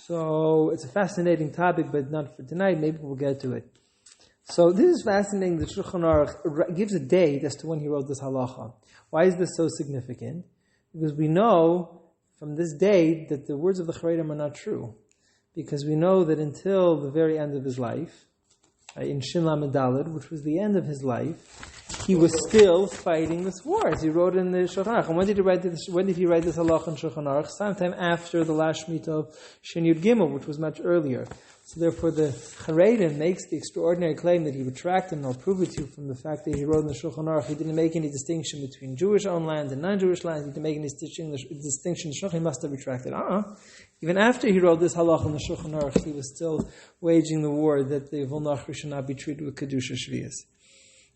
so it's a fascinating topic, but not for tonight. Maybe we'll get to it. So this is fascinating. The Shulchan Aruch gives a date as to when he wrote this halacha. Why is this so significant? Because we know from this date that the words of the Charedim are not true. Because we know that until the very end of his life, in Shin Lamed Daled, which was the end of his life, he was still fighting this war, as he wrote in the Shulchan Aruch. And when did he write this halacha in Shulchan Aruch? Sometime after the last Shemitah of Shin Yud Gimel, which was much earlier. So therefore the Charedim makes the extraordinary claim that he retracted, and I'll prove it to you from the fact that he wrote in the Shulchan Aruch, he didn't make any distinction between Jewish-owned land and non-Jewish land. He didn't make any distinction in the Shulchan. He must have retracted. Even after he wrote this halacha in the Shulchan Aruch, he was still waging the war that the Yevul Nachri should not be treated with Kedusha Shvius.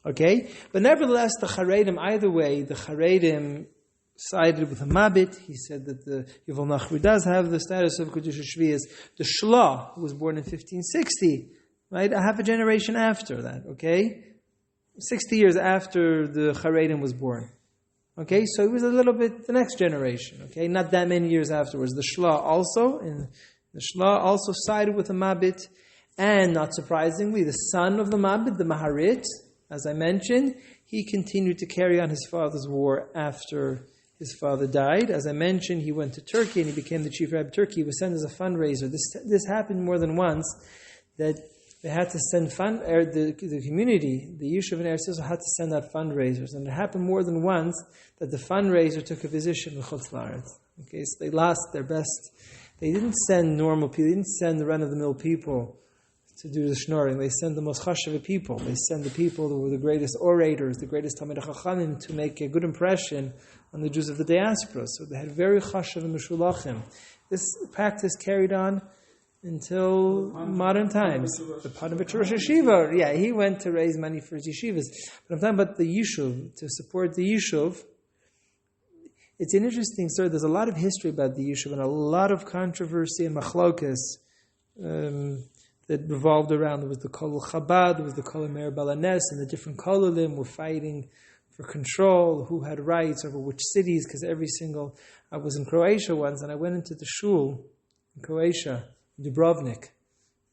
Okay? But nevertheless, the Charedim, either way, the Charedim sided with a Mabit. He said that the Yevul Nachri does have the status of Kedusha Shvius. The Shlah, who was born in 1560, right? A half a generation after that, okay? 60 years after the Charedim was born. Okay, so it was a little bit the next generation, okay? Not that many years afterwards. The Shlah also sided with the Mabit, and not surprisingly, the son of the Mabit, the Maharit, as I mentioned, he continued to carry on his father's war after his father died. As I mentioned, he went to Turkey and he became the chief rabbi of Turkey. He was sent as a fundraiser. This happened more than once, that they had to send the community, the Yishuv in Eretz Yisrael had to send out fundraisers. And it happened more than once that the fundraiser took a position in Chutz La'aretz. Okay, so they lost their best. They didn't send normal people, they didn't send the run-of-the-mill people to do the schnorring. They sent the most chashuv people. They sent the people who were the greatest orators, the greatest Talmidei Chachamim, to make a good impression on the Jews of the diaspora. So they had very chashuv and meshulachim. This practice carried on until modern times. The Panovich Rosh Yeshiva, he went to raise money for his yeshivas. But I'm talking about the Yishuv, to support the Yishuv. It's an interesting story. There's a lot of history about the Yishuv and a lot of controversy and machlokas that revolved around. There was the Kol Chabad, there was the Kol Meir Balanes, and the different Kololim were fighting for control, who had rights over which cities, because I was in Croatia once, and I went into the shul in Croatia, Dubrovnik,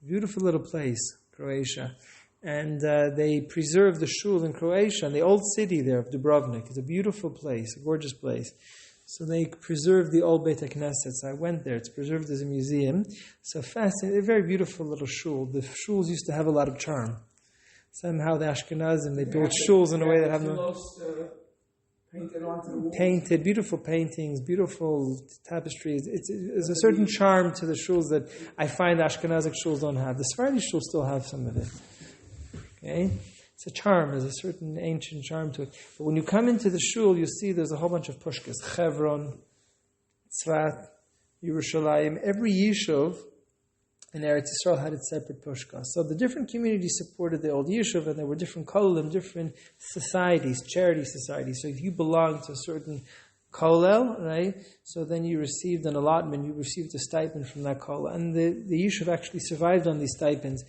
beautiful little place, Croatia, and they preserved the shul in Croatia, and the old city there of Dubrovnik. It's a beautiful place, a gorgeous place. So they preserved the old Beit HaKnesset. So I went there. It's preserved as a museum. So fascinating, a very beautiful little shul. The shuls used to have a lot of charm. Somehow the Ashkenazim, they built shuls in a way that have no... Painted onto the wall. Painted, beautiful paintings, beautiful tapestries. There's a certain charm to the shuls that I find Ashkenazic shuls don't have. The Sephardi shuls still have some of it. Okay? It's a charm. There's a certain ancient charm to it. But when you come into the shul, you see there's a whole bunch of pushkas. Chevron, Tzfat, Yerushalayim. Every yishuv in Eretz Yisrael had its separate pushka. So the different communities supported the old yishuv, and there were different kollel, different societies, charity societies. So if you belonged to a certain kollel, right, so then you received an allotment, you received a stipend from that kollel. And the yishuv actually survived on these stipends.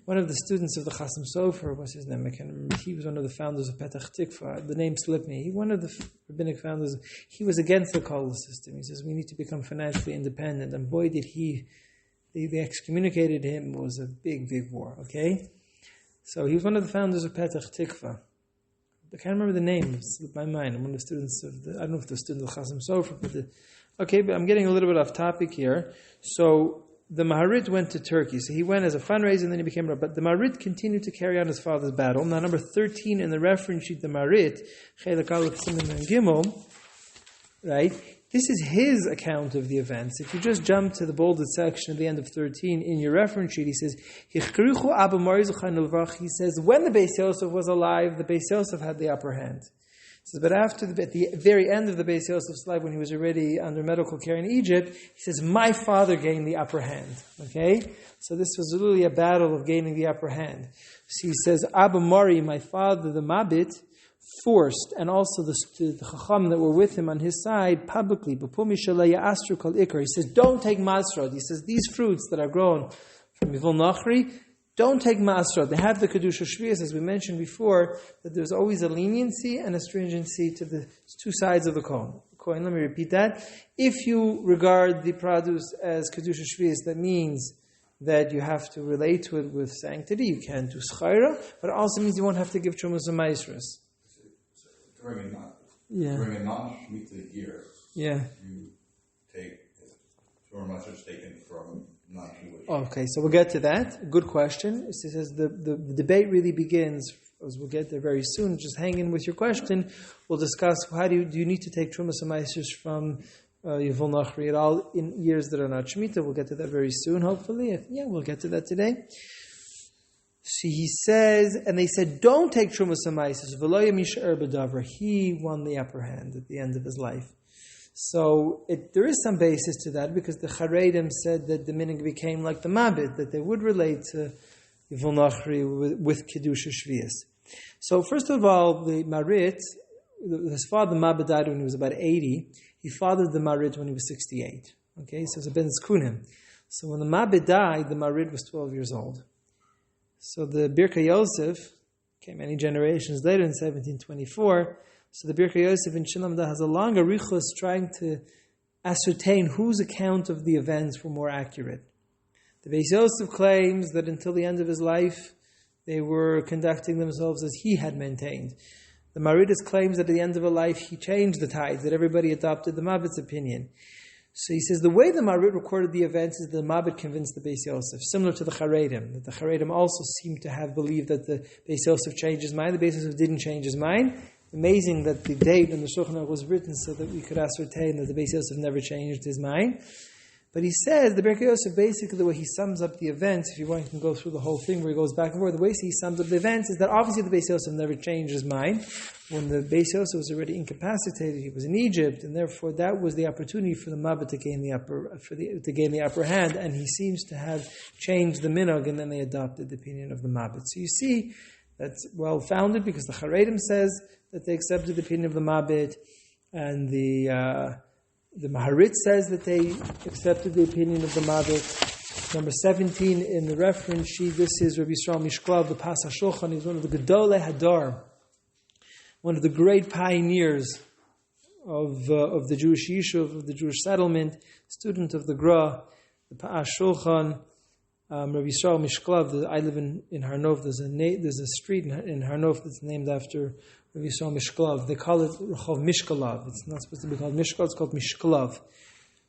One of the students of the Chasam Sofer, what's his name? I can't remember. He was one of the founders of Petach Tikva. The name slipped me. One of the rabbinic founders. He was against the kollel system. He says, we need to become financially independent. And boy, did they excommunicated him. It was a big, big war, okay? So he was one of the founders of Petach Tikva. I can't remember the name. It slipped my mind. I'm one of the students I don't know if the student of the Chasam Sofer, but but I'm getting a little bit off topic here. So the Maharit went to Turkey. So he went as a fundraiser and then he became Rabbi. But the Maharit continued to carry on his father's battle. Now, number 13 in the reference sheet, the Maharit, Chelek Aleph Siman and Gimel, right? This is his account of the events. If you just jump to the bolded section at the end of 13 in your reference sheet, he says, he says, when the Beis Yosef was alive, the Beis Yosef had the upper hand. says, but at the very end of the Beis Yosef's life, when he was already under medical care in Egypt, he says, my father gained the upper hand. Okay? So this was really a battle of gaining the upper hand. So he says, Abba Mari, my father, the Mabit, forced, and also the Chacham that were with him on his side, publicly, he says, don't take Masrod. He says, these fruits that are grown from Yivul Nachri, don't take Masrod. They have the Kedusha Shvius, as we mentioned before, that there's always a leniency and a stringency to the two sides of the coin. Let me repeat that. If you regard the produce as Kedusha Shvius, that means that you have to relate to it with sanctity. You can't do Schaira, but it also means you won't have to give Trumas and Maisras. During a non-Shemitah year, you take Trumas taken from non-Jewish. Okay, so we'll get to that. Good question. It says the debate really begins, as we'll get there very soon. Just hang in with your question. We'll discuss how do you need to take Trumas and Maisras from Yivul Nachri at all in years that are not Shemitah. We'll get to that very soon, hopefully. We'll get to that today. So he says, and they said, don't take Trumas and Maisros. V'lo yamishar b'davar. He won the upper hand at the end of his life. So there is some basis to that, because the Charedim said that the minig became like the Mabit, that they would relate to Yivul Nachri with Kedusha Shvius. So first of all, the Marit, his father Mabit died when he was about 80. He fathered the Marit when he was 68. Okay, so it's a Ben Zkunim. So when the Mabit died, the Marit was 12 years old. So the Birkei Yosef came many generations later in 1724. So the Birkei Yosef in Shilamda has a long arichos trying to ascertain whose account of the events were more accurate. The Beis Yosef claims that until the end of his life, they were conducting themselves as he had maintained. The Maridus claims that at the end of his life, he changed the tides, that everybody adopted the Mabit's opinion. So he says the way the Marit recorded the events is the Mabit convinced the Beis Yosef, similar to the Charedim. That the Charedim also seem to have believed that the Beis Yosef changed his mind. The Beis Yosef didn't change his mind. Amazing that the date in the Shulchan Aruch was written so that we could ascertain that the Beis Yosef never changed his mind. But he says, the Birkei Yosef, basically the way he sums up the events, if you want, you can go through the whole thing where he goes back and forth. The way he sums up the events is that obviously the Beis Yosef never changed his mind. When the Beis Yosef was already incapacitated, he was in Egypt, and therefore that was the opportunity for the Mabit to gain the upper hand, and he seems to have changed the minog, and then they adopted the opinion of the Mabit. So you see, that's well founded because the Charedim says that they accepted the opinion of the Mabit, and the Maharit says that they accepted the opinion of the Mabit. Number 17 in the reference sheet, this is Rabbi Yisrael Mishklav, the Pas HaShulchan. He's one of the Gedolei Hadar, one of the great pioneers of the Jewish Yishuv, of the Jewish settlement, student of the Gra, the Pas HaShulchan, Rabbi Yisrael Mishklav. I live in Harnov. There's a street in Harnov that's named after Rabbi Yisrael Mishklav. They call it Rechov Mishkalav. It's not supposed to be called Mishkalav, it's called Mishkalav.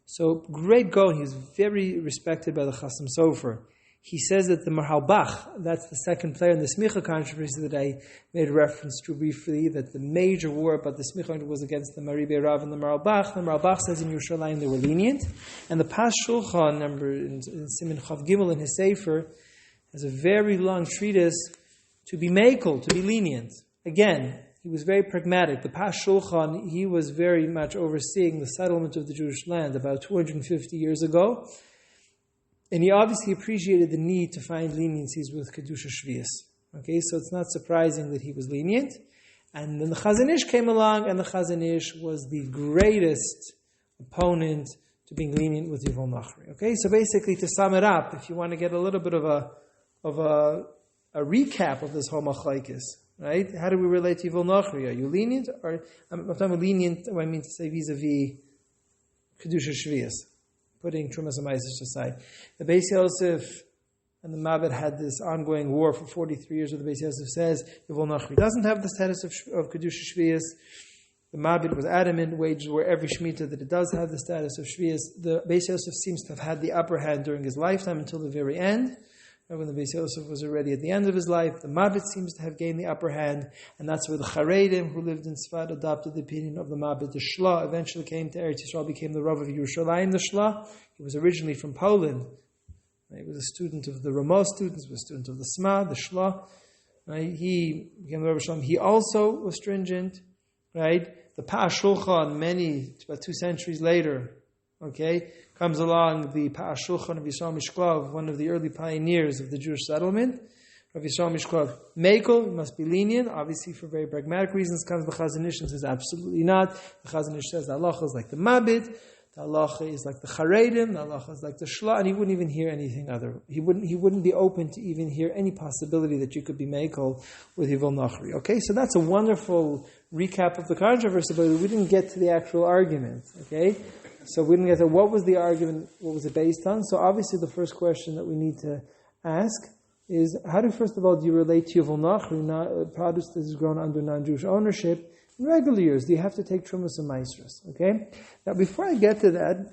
So, great Gaon. He was very respected by the Chasam Sofer. He says that the Mahalbach, that's the second player in the Smicha controversy that I made reference to briefly, that the major war about the Smicha was against the Maribei Rav and the Mahalbach. The Mahalbach says in Yerushalayim they were lenient. And the Pas Shulchan, number in Siman Chav Gimel in his Sefer, has a very long treatise to be makel, to be lenient. Again, he was very pragmatic. The Pas Shulchan, he was very much overseeing the settlement of the Jewish land about 250 years ago. And he obviously appreciated the need to find leniencies with Kedusha Shvius. Okay, so it's not surprising that he was lenient. And then the Chazon Ish came along, and the Chazon Ish was the greatest opponent to being lenient with Yivul Nachri. Okay, so basically to sum it up, if you want to get a little bit of a recap of this whole machlokes, right? How do we relate to Yivul Nachri? Are you lenient? Or I'm talking about lenient, what I mean to say vis-a-vis Kedusha Shvius, putting Trumas and Maisros aside. The Beis Yosef and the Mabit had this ongoing war for 43 years where the Beis Yosef says Yivul Nachri doesn't have the status of Kedusha Shvius. The Mabit was adamant, waged war every Shemitah that it does have the status of Shvius. The Beis Yosef seems to have had the upper hand during his lifetime until the very end. When the Beis Yosef was already at the end of his life, the Mabit seems to have gained the upper hand, and that's where the Charedim, who lived in Sfat, adopted the opinion of the Mabit. The Shla eventually came to Eretz Yisrael, became the Rav of Yerushalayim, the Shla. He was originally from Poland. He was a student of the Ramah students, was a student of the Sma, the Shla. He became the Rav of Yerushalayim. He also was stringent. right? The Pa'ashulchan, about 2 centuries later, okay, comes along, the Pa'ashulchan of Yisrael Mishklav, one of the early pioneers of the Jewish settlement, Rav Yisrael Mishklav, Mekel, must be lenient, obviously for very pragmatic reasons, comes the Chazon Ish and says absolutely not. The Chazon Ish says the halacha is like the Mabit, the halacha is like the Charedim, the halacha is like the Shla, and he wouldn't even hear anything other. He wouldn't be open to even hear any possibility that you could be Mekel with Yivul Nachri. Okay, so that's a wonderful recap of the controversy, but we didn't get to the actual argument. Okay, so we didn't get to what was the argument, what was it based on. So obviously the first question that we need to ask is, how first of all, do you relate to Yivul Nachri, produce that is grown under non-Jewish ownership, in regular years? Do you have to take Trumas and Maestros? Okay? Now, before I get to that,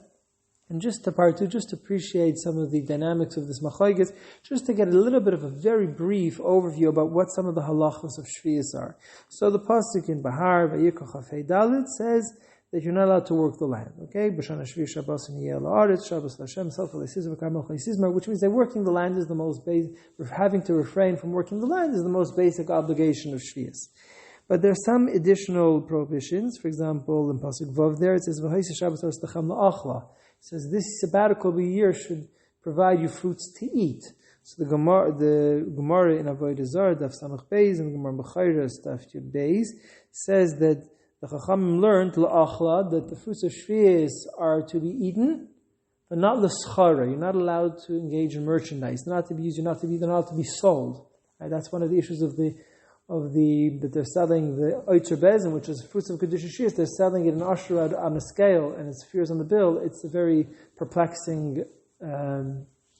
and just to part two, just to appreciate some of the dynamics of this machlokes, just to get a little bit of a very brief overview about what some of the halachos of Shvius are. So the pasuk in Bahar, Vayikach Hafei Dalet, says that you're not allowed to work the land. Okay? B'shana Shvius Shabbos and Yeh La'aretz, Shabbos L'Hashem, Self L'Sizma, V'Karmel Ch'Sizma, which means that working the land is the most basic, having to refrain from working the land is the most basic obligation of Shvius. But there are some additional prohibitions. For example, in Pasuk Vav there, it says, V'Haisa Shabbos L'Stacham La'achla. It says, this sabbatical year should provide you fruits to eat. So the Gemara in Avodah Zarah, Daf Samach Beis, and the Gemara B'Chayra, Daf Yud Beis, says that the Chachamim learned La'achla, that the fruits of Shvius are to be eaten, but not l'schara. You're not allowed to engage in merchandise. They're not to be used. They're not allowed to be sold. Right? That's one of the issues that they're selling the Oitzer Bezin, which is fruits of Kedusha Shvius. They're selling it in Asherad on a scale, and it appears on the bill. It's a very perplexing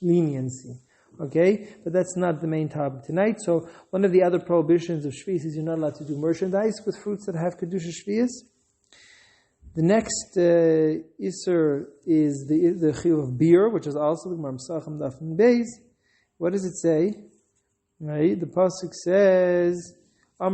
leniency. Okay, but that's not the main topic tonight. So one of the other prohibitions of Shvius is you're not allowed to do merchandise with fruits that have Kedusha Shvius. The next Isser is the Chiyuv of beer, which is also the Gemara Pesachim Daf Nun Beis. What does it say? Right, the pasuk says, that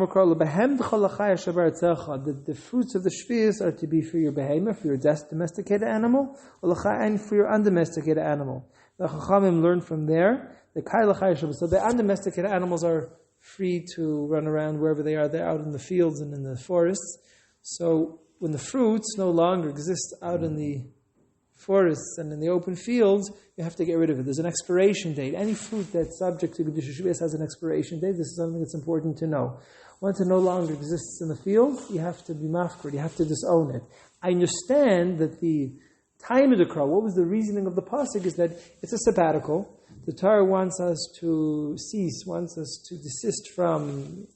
the fruits of the Shvius are to be for your behemoth, for your domesticated animal, and for your undomesticated animal. The Chachamim learned from there. So the undomesticated animals are free to run around wherever they are. They're out in the fields and in the forests. So when the fruits no longer exist out in the forests and in the open fields, you have to get rid of it. There's an expiration date. Any fruit that's subject to Kedusha Shvius has an expiration date. This is something that's important to know. Once it no longer exists in the field, you have to be mafkir, you have to disown it. I understand that the time of the crow, what was the reasoning of the pasuk, is that it's a sabbatical. The Torah wants us to desist from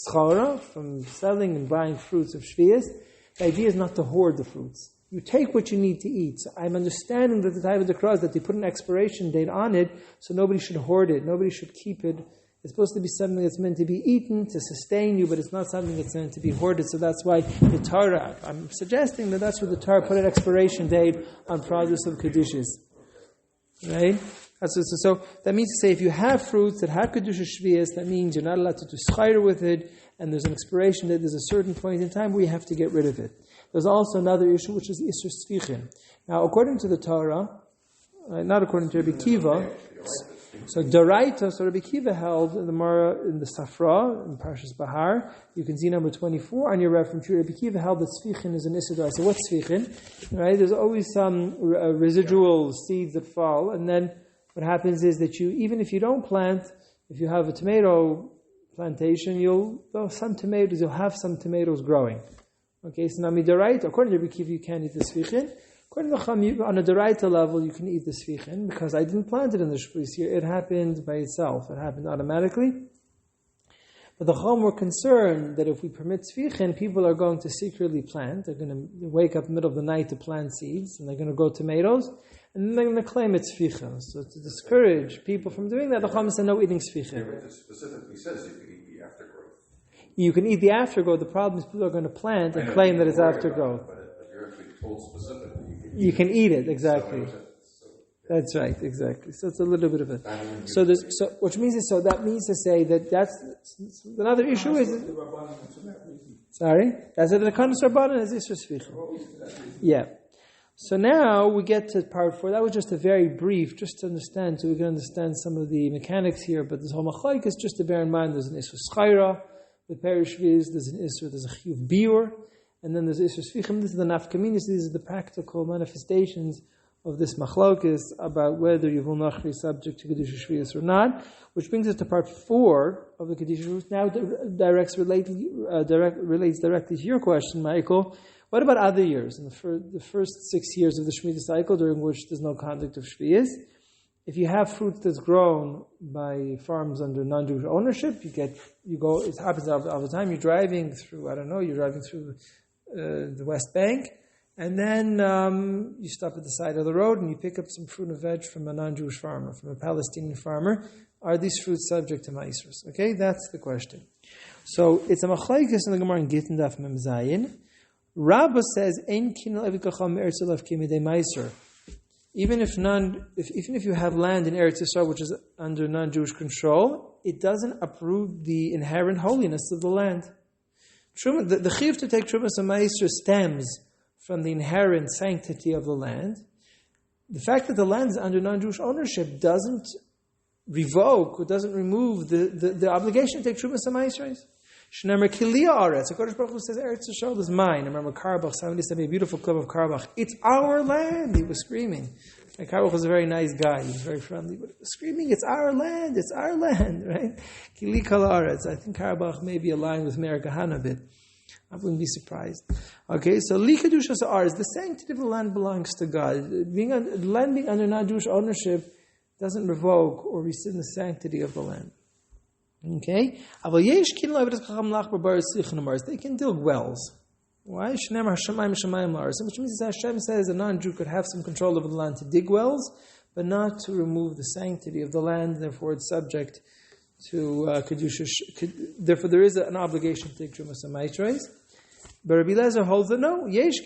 schara, from selling and buying fruits of Shvius. The idea is not to hoard the fruits. You take what you need to eat. So I'm understanding that the time of the crow is that they put an expiration date on it, so nobody should hoard it. Nobody should keep it. It's supposed to be something that's meant to be eaten, to sustain you, but it's not something that's meant to be hoarded. So that's why the Torah, I'm suggesting that that's where the Torah put an expiration date on produce of Kedushas. Right? So that means to say, if you have fruits that have Kedusha Shvius, that means you're not allowed to do schayr with it, and there's an expiration date, there's a certain point in time where you have to get rid of it. There's also another issue, which is Isur Sfichin. Now, according to the Torah, not according to Rabbi Kiva, so Doraita, so Rabbi Kiva held in the Mara, in the Safra, in Parshas Bahar, you can see number 24 on your reference. Rabbi Kiva held that Sfichin is an Isur Doraita. So what's Sfichin? Right? There's always some residual seeds that fall, and then what happens is that even if you don't plant, if you have a tomato plantation, you'll have some tomatoes growing. Okay, so now midoraita, according to Rabbi Kiva, you can't eat the Sfichin. According to Chacham, on a doraita level, you can eat the Sfichin, because I didn't plant it in the Shvius year. It happened by itself. It happened automatically. But the Chacham were concerned that if we permit Sfichin, people are going to secretly plant. They're going to wake up in the middle of the night to plant seeds, and they're going to grow tomatoes, and then they're going to claim it's Sfichin. So to discourage people from doing that, the Chacham said no eating Sfichin. It specifically says you can eat the aftergrowth. You can eat the aftergrowth. The problem is people are going to plant and claim that it's aftergrowth. But if you're actually told specifically, you can eat it, exactly. That's right, exactly. So it's a little bit of it. Which means that means to say that's another issue is. Sorry, that's it. The Kanas Rabbanan is Isur Sfichin. Yeah. So now we get to part 4. That was just a very brief, just to understand, so we can understand some of the mechanics here. But this whole machlokes is just to bear in mind. There's an Isur Schayra, the parish viz, there's an Isser, there's a Chiyuv Biur, and then there's Isser Sfichim. This is the Nafkaminis, these are the practical manifestations of this machlokes about whether Yevul Nachri is subject to Kedusha Shvius or not, which brings us to part 4 of the Kedusha Shvius. Now relates directly to your question, Michael. What about other years? In the first 6 years of the Shemitah cycle, during which there's no conduct of Shvius, if you have fruit that's grown by farms under non-Jewish ownership, it happens all the time. You're driving through the West Bank, and then you stop at the side of the road and you pick up some fruit and veg from a non-Jewish farmer, from a Palestinian farmer. Are these fruits subject to Maisros? Okay, that's the question. So it's a machlokes in the Gemara in Gittin Daf Mem Zayin. Rabbi says, "Ein kinol evikacham me'eretz olav kimidei Maiser." Even if you have land in Eretz Yisrael which is under non-Jewish control, it doesn't uproot the inherent holiness of the land. The chiyuv to take Trumas and Maiser stems from the inherent sanctity of the land. The fact that the land is under non-Jewish ownership doesn't revoke or doesn't remove the obligation to take Trumas and Maiser. Shnemer Kilia Aretz. HaKadosh Baruch Hu says, Eretz Yisrael is mine. I remember Karbach, somebody sent me a beautiful clip of Karbach. It's our land, he was screaming. And Karbach was a very nice guy, he was very friendly, but he was screaming, it's our land, right? Kili Kala Aretz. I think Karbach may be aligned with Meir Kahana a bit. I wouldn't be surprised. Okay, so Li Kedusha Sa'ar is the sanctity of the land belongs to God. Land being under non-Jewish ownership doesn't revoke or rescind the sanctity of the land. Okay? They can dig wells. Why? Which means that Hashem says a non-Jew could have some control over the land to dig wells, but not to remove the sanctity of the land, therefore it's subject to Kedusha. Therefore there is an obligation to take Trumas and Maitros. But Rabbi Lezer holds that no, that's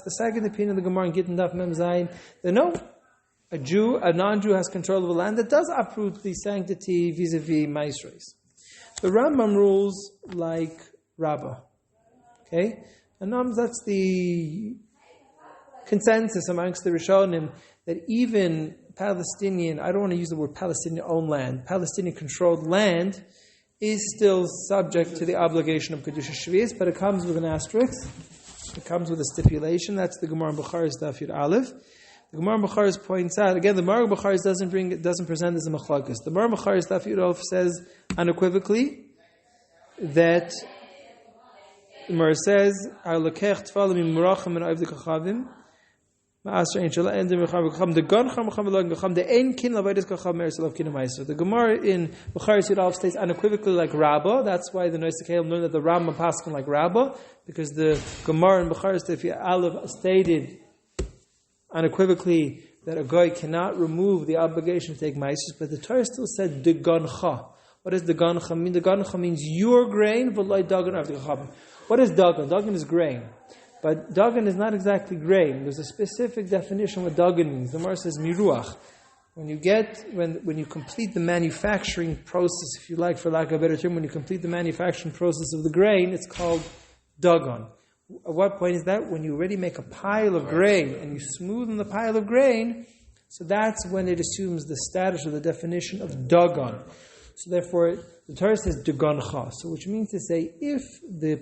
the second opinion of the Gemara in Gittin Daf Mem Zayin, that no, a non-Jew has control of the land that does uproot the sanctity vis-a-vis Maisros. The Rambam rules like Rabbi. Okay? And that's the consensus amongst the Rishonim that even Palestinian, I don't want to use the word Palestinian-owned land, Palestinian-controlled land is still subject to the obligation of Kedusha Shvius, but it comes with an asterisk. It comes with a stipulation. That's the Gemara in Bukhari's Daf Yud Aleph. The Gemara Bukhari's points out, again, the Gemara Bukhari's doesn't present as a machlokes. The Gemara Bukhari's Daf Yud Aleph says unequivocally that the Gemara says, the Gemara in Bukhari's Yud Aleph states unequivocally like Rabba. That's why the Noisei Kelim learned that the Rambam paskin like Rabba, because the Gemara in Bukhari's Daf Yud Aleph stated unequivocally that a guy cannot remove the obligation to take maisus, but the Torah still said degancha. What does degancha mean? Degancha means your grain, v'loi dagan av dechabim. What is dagan? Dagan is grain. But dagan is not exactly grain. There's a specific definition what dagan means. The Gemara says miruach. When you complete the manufacturing process, if you like, for lack of a better term, when you complete the manufacturing process of the grain, it's called dagan. At what point is that? When you already make a pile of grain and you smoothen the pile of grain, so that's when it assumes the status or the definition of dagan. So therefore, the Torah says dagancha. So which means to say, if the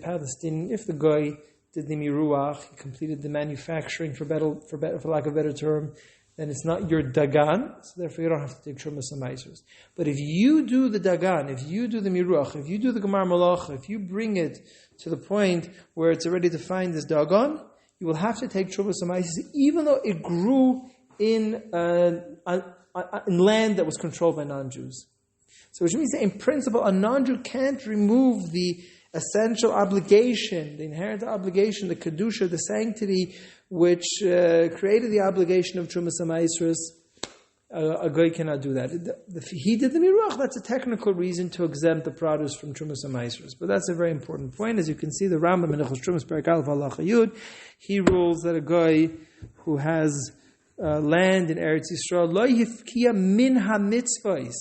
guy did the miruach, he completed the manufacturing for lack of a better term, then it's not your dagan, so therefore you don't have to take Trumas and Maisros. But if you do the dagan, if you do the miruach, if you do the gemar malacha, if you bring it to the point where it's already defined as dagan, you will have to take Trumas and Maisros, even though it grew in land that was controlled by non-Jews. So which means that in principle, a non-Jew can't remove the essential obligation, the inherent obligation, the kedusha, the sanctity, which created the obligation of Trumas and Maisros. A guy cannot do that. If he did the miruach, that's a technical reason to exempt the produce from Trumas and Maisros. But that's a very important point. As you can see, the Rambam in Trumas Perek Aleph Halacha Yud, he rules that a guy who has land in Eretz Yisrael, lo yifkiya min ha-mitzvahs.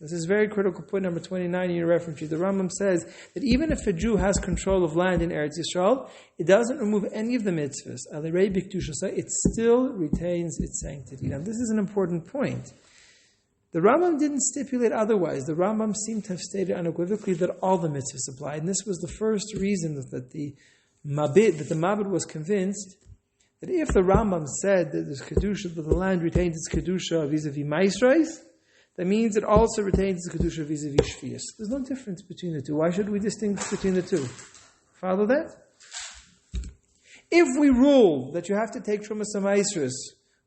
This is very critical point number 29 in your reference sheet. The Rambam says that even if a Jew has control of land in Eretz Yisrael, it doesn't remove any of the mitzvahs. It still retains its sanctity. Now this is an important point. The Rambam didn't stipulate otherwise. The Rambam seemed to have stated unequivocally that all the mitzvahs applied, and this was the first reason that the Mabit was convinced that if the Rambam said that this kedusha, that the land retains its kedusha vis-a-vis Maisrais, that means it also retains its kedusha vis-a-vis Shvius. There's no difference between the two. Why should we distinguish between the two? Follow that? If we rule that you have to take Trumas Maisrais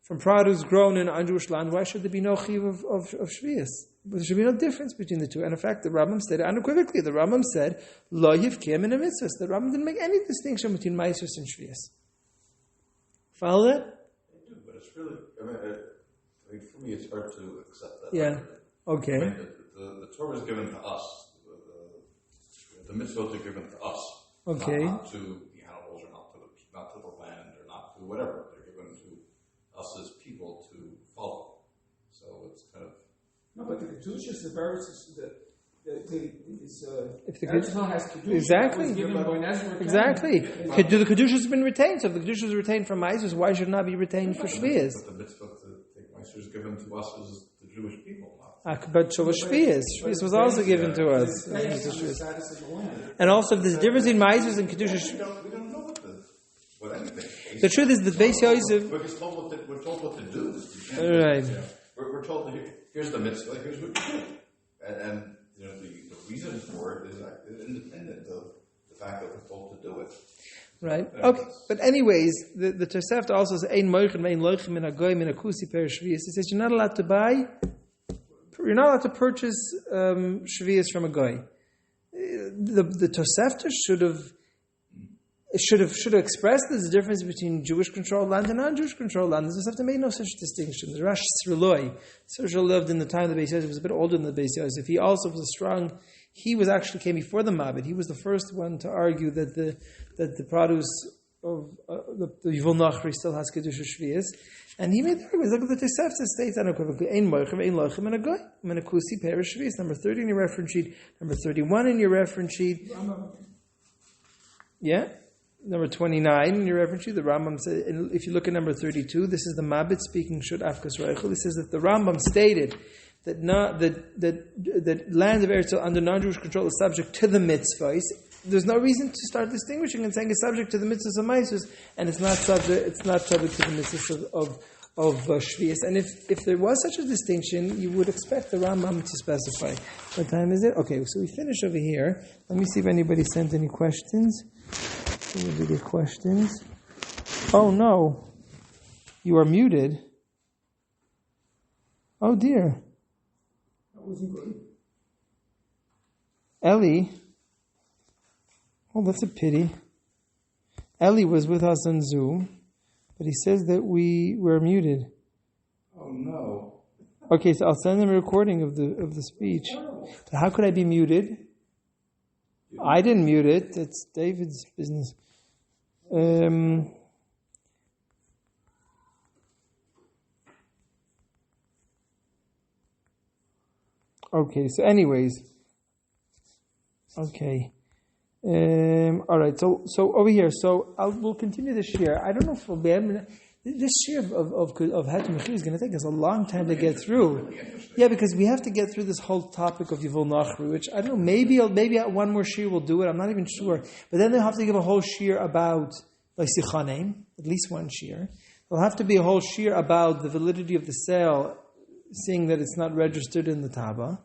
from produce grown in un-Jewish land, why should there be no chiv of Shvius? There should be no difference between the two. And in fact, the Rambam stated unequivocally, the Rambam said, Lo yivkim in a mitzvah. The Rambam didn't make any distinction between Maisros and Shvius. Follow that? I do, but it's really, for me, it's hard to accept that. Yeah. Okay. The Torah is given to us. The mitzvot are given to us. Okay. Not to the animals, or not to the land, or not to whatever. They're given to us as people to follow. So it's kind of... No, but the Kedushas, the Baris, if the Kedusha has Kedusha, exactly. Exactly. The Kedusha has been retained. So if the Kedusha is retained from Maisros, why should it not be retained for Shvius? But the mitzvah to take Maisros is given to us as the Jewish people. But so was Shvius. Shvius was also given to us. And also, if there's a difference in Maisros and Kedusha. We don't know what anything. The truth is that Beis Yosef. We're told what to do. Right. We're told here's the mitzvah, here's what you do, and the reason for it is independent of the fact that we're told to do it. Right. Okay. But anyways, the Tosefta also says ein moichin ve'ein loichin min hagoy min akusi per shvius. It says you're not allowed to purchase shvius from a goy. The Tosefta should have expressed there's a difference between Jewish controlled land and non-Jewish controlled land. The Tosefta made no such distinction. The Rash Sriloi, Sirja lived in the time of the Beis Yosef, was a bit older than the Beis Yosef. He also was he came before the Mabit. He was the first one to argue that the produce of the Yivul Nachri still has Kedusha Shvius. And he made the argument. Look at the Tosefta states unequivocally, Ein Moichem, Ein Loichem, and a Goy, and a Kusi Perish Shvius. Number 30 in your reference sheet, number 31 in your reference sheet. Yeah? Number 29 in your reference sheet, the Rambam said, if you look at number 32, this is the Mabit speaking Shud Afkas Reichel. He says that the Rambam stated that land of Eretz under non-Jewish control is subject to the mitzvahs. There's no reason to start distinguishing and saying it's subject to the mitzvahs of Maisus, and it's not subject to the mitzvahs of Shvius. And if there was such a distinction, you would expect the Rambam to specify. What time is it? Okay, so we finish over here. Let me see if anybody sent any questions. Did we get questions? Oh no, you are muted. Oh dear. That wasn't good. Ellie. Oh, that's a pity. Ellie was with us on Zoom, but he says that we were muted. Oh no. Okay, so I'll send him a recording of the speech. Oh. So how could I be muted? I didn't mute it. It's David's business. Okay, so anyways. Okay. All right, so over here, we'll continue this year. I don't know if we'll be able to, this year of Hatim Mechir is going to take us a long time to get through. Yeah, because we have to get through this whole topic of Yivul Nachri, which I don't know, maybe at one more shir we'll do it, I'm not even sure. But then they'll have to give a whole shir about like Sichanim, at least one shir. There'll have to be a whole shir about the validity of the sale, seeing that it's not registered in the Taba.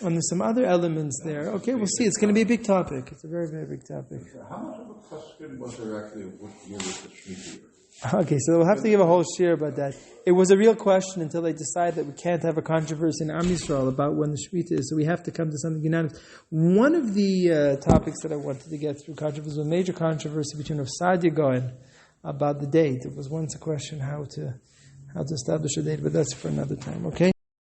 And there's some other elements there. Okay, we'll see. It's going to be a big topic. It's a very, very big topic. How much of a question was there actually of what year was the Shemitah? Okay, so we'll have to give a whole shir about that. It was a real question until they decide that we can't have a controversy in Am Yisrael about when the Shemitah is, so we have to come to something unanimous. One of the topics that I wanted to get through controversy was a major controversy between Sadia Goyen about the date. It was once a question how to establish a date, but that's for another time, okay?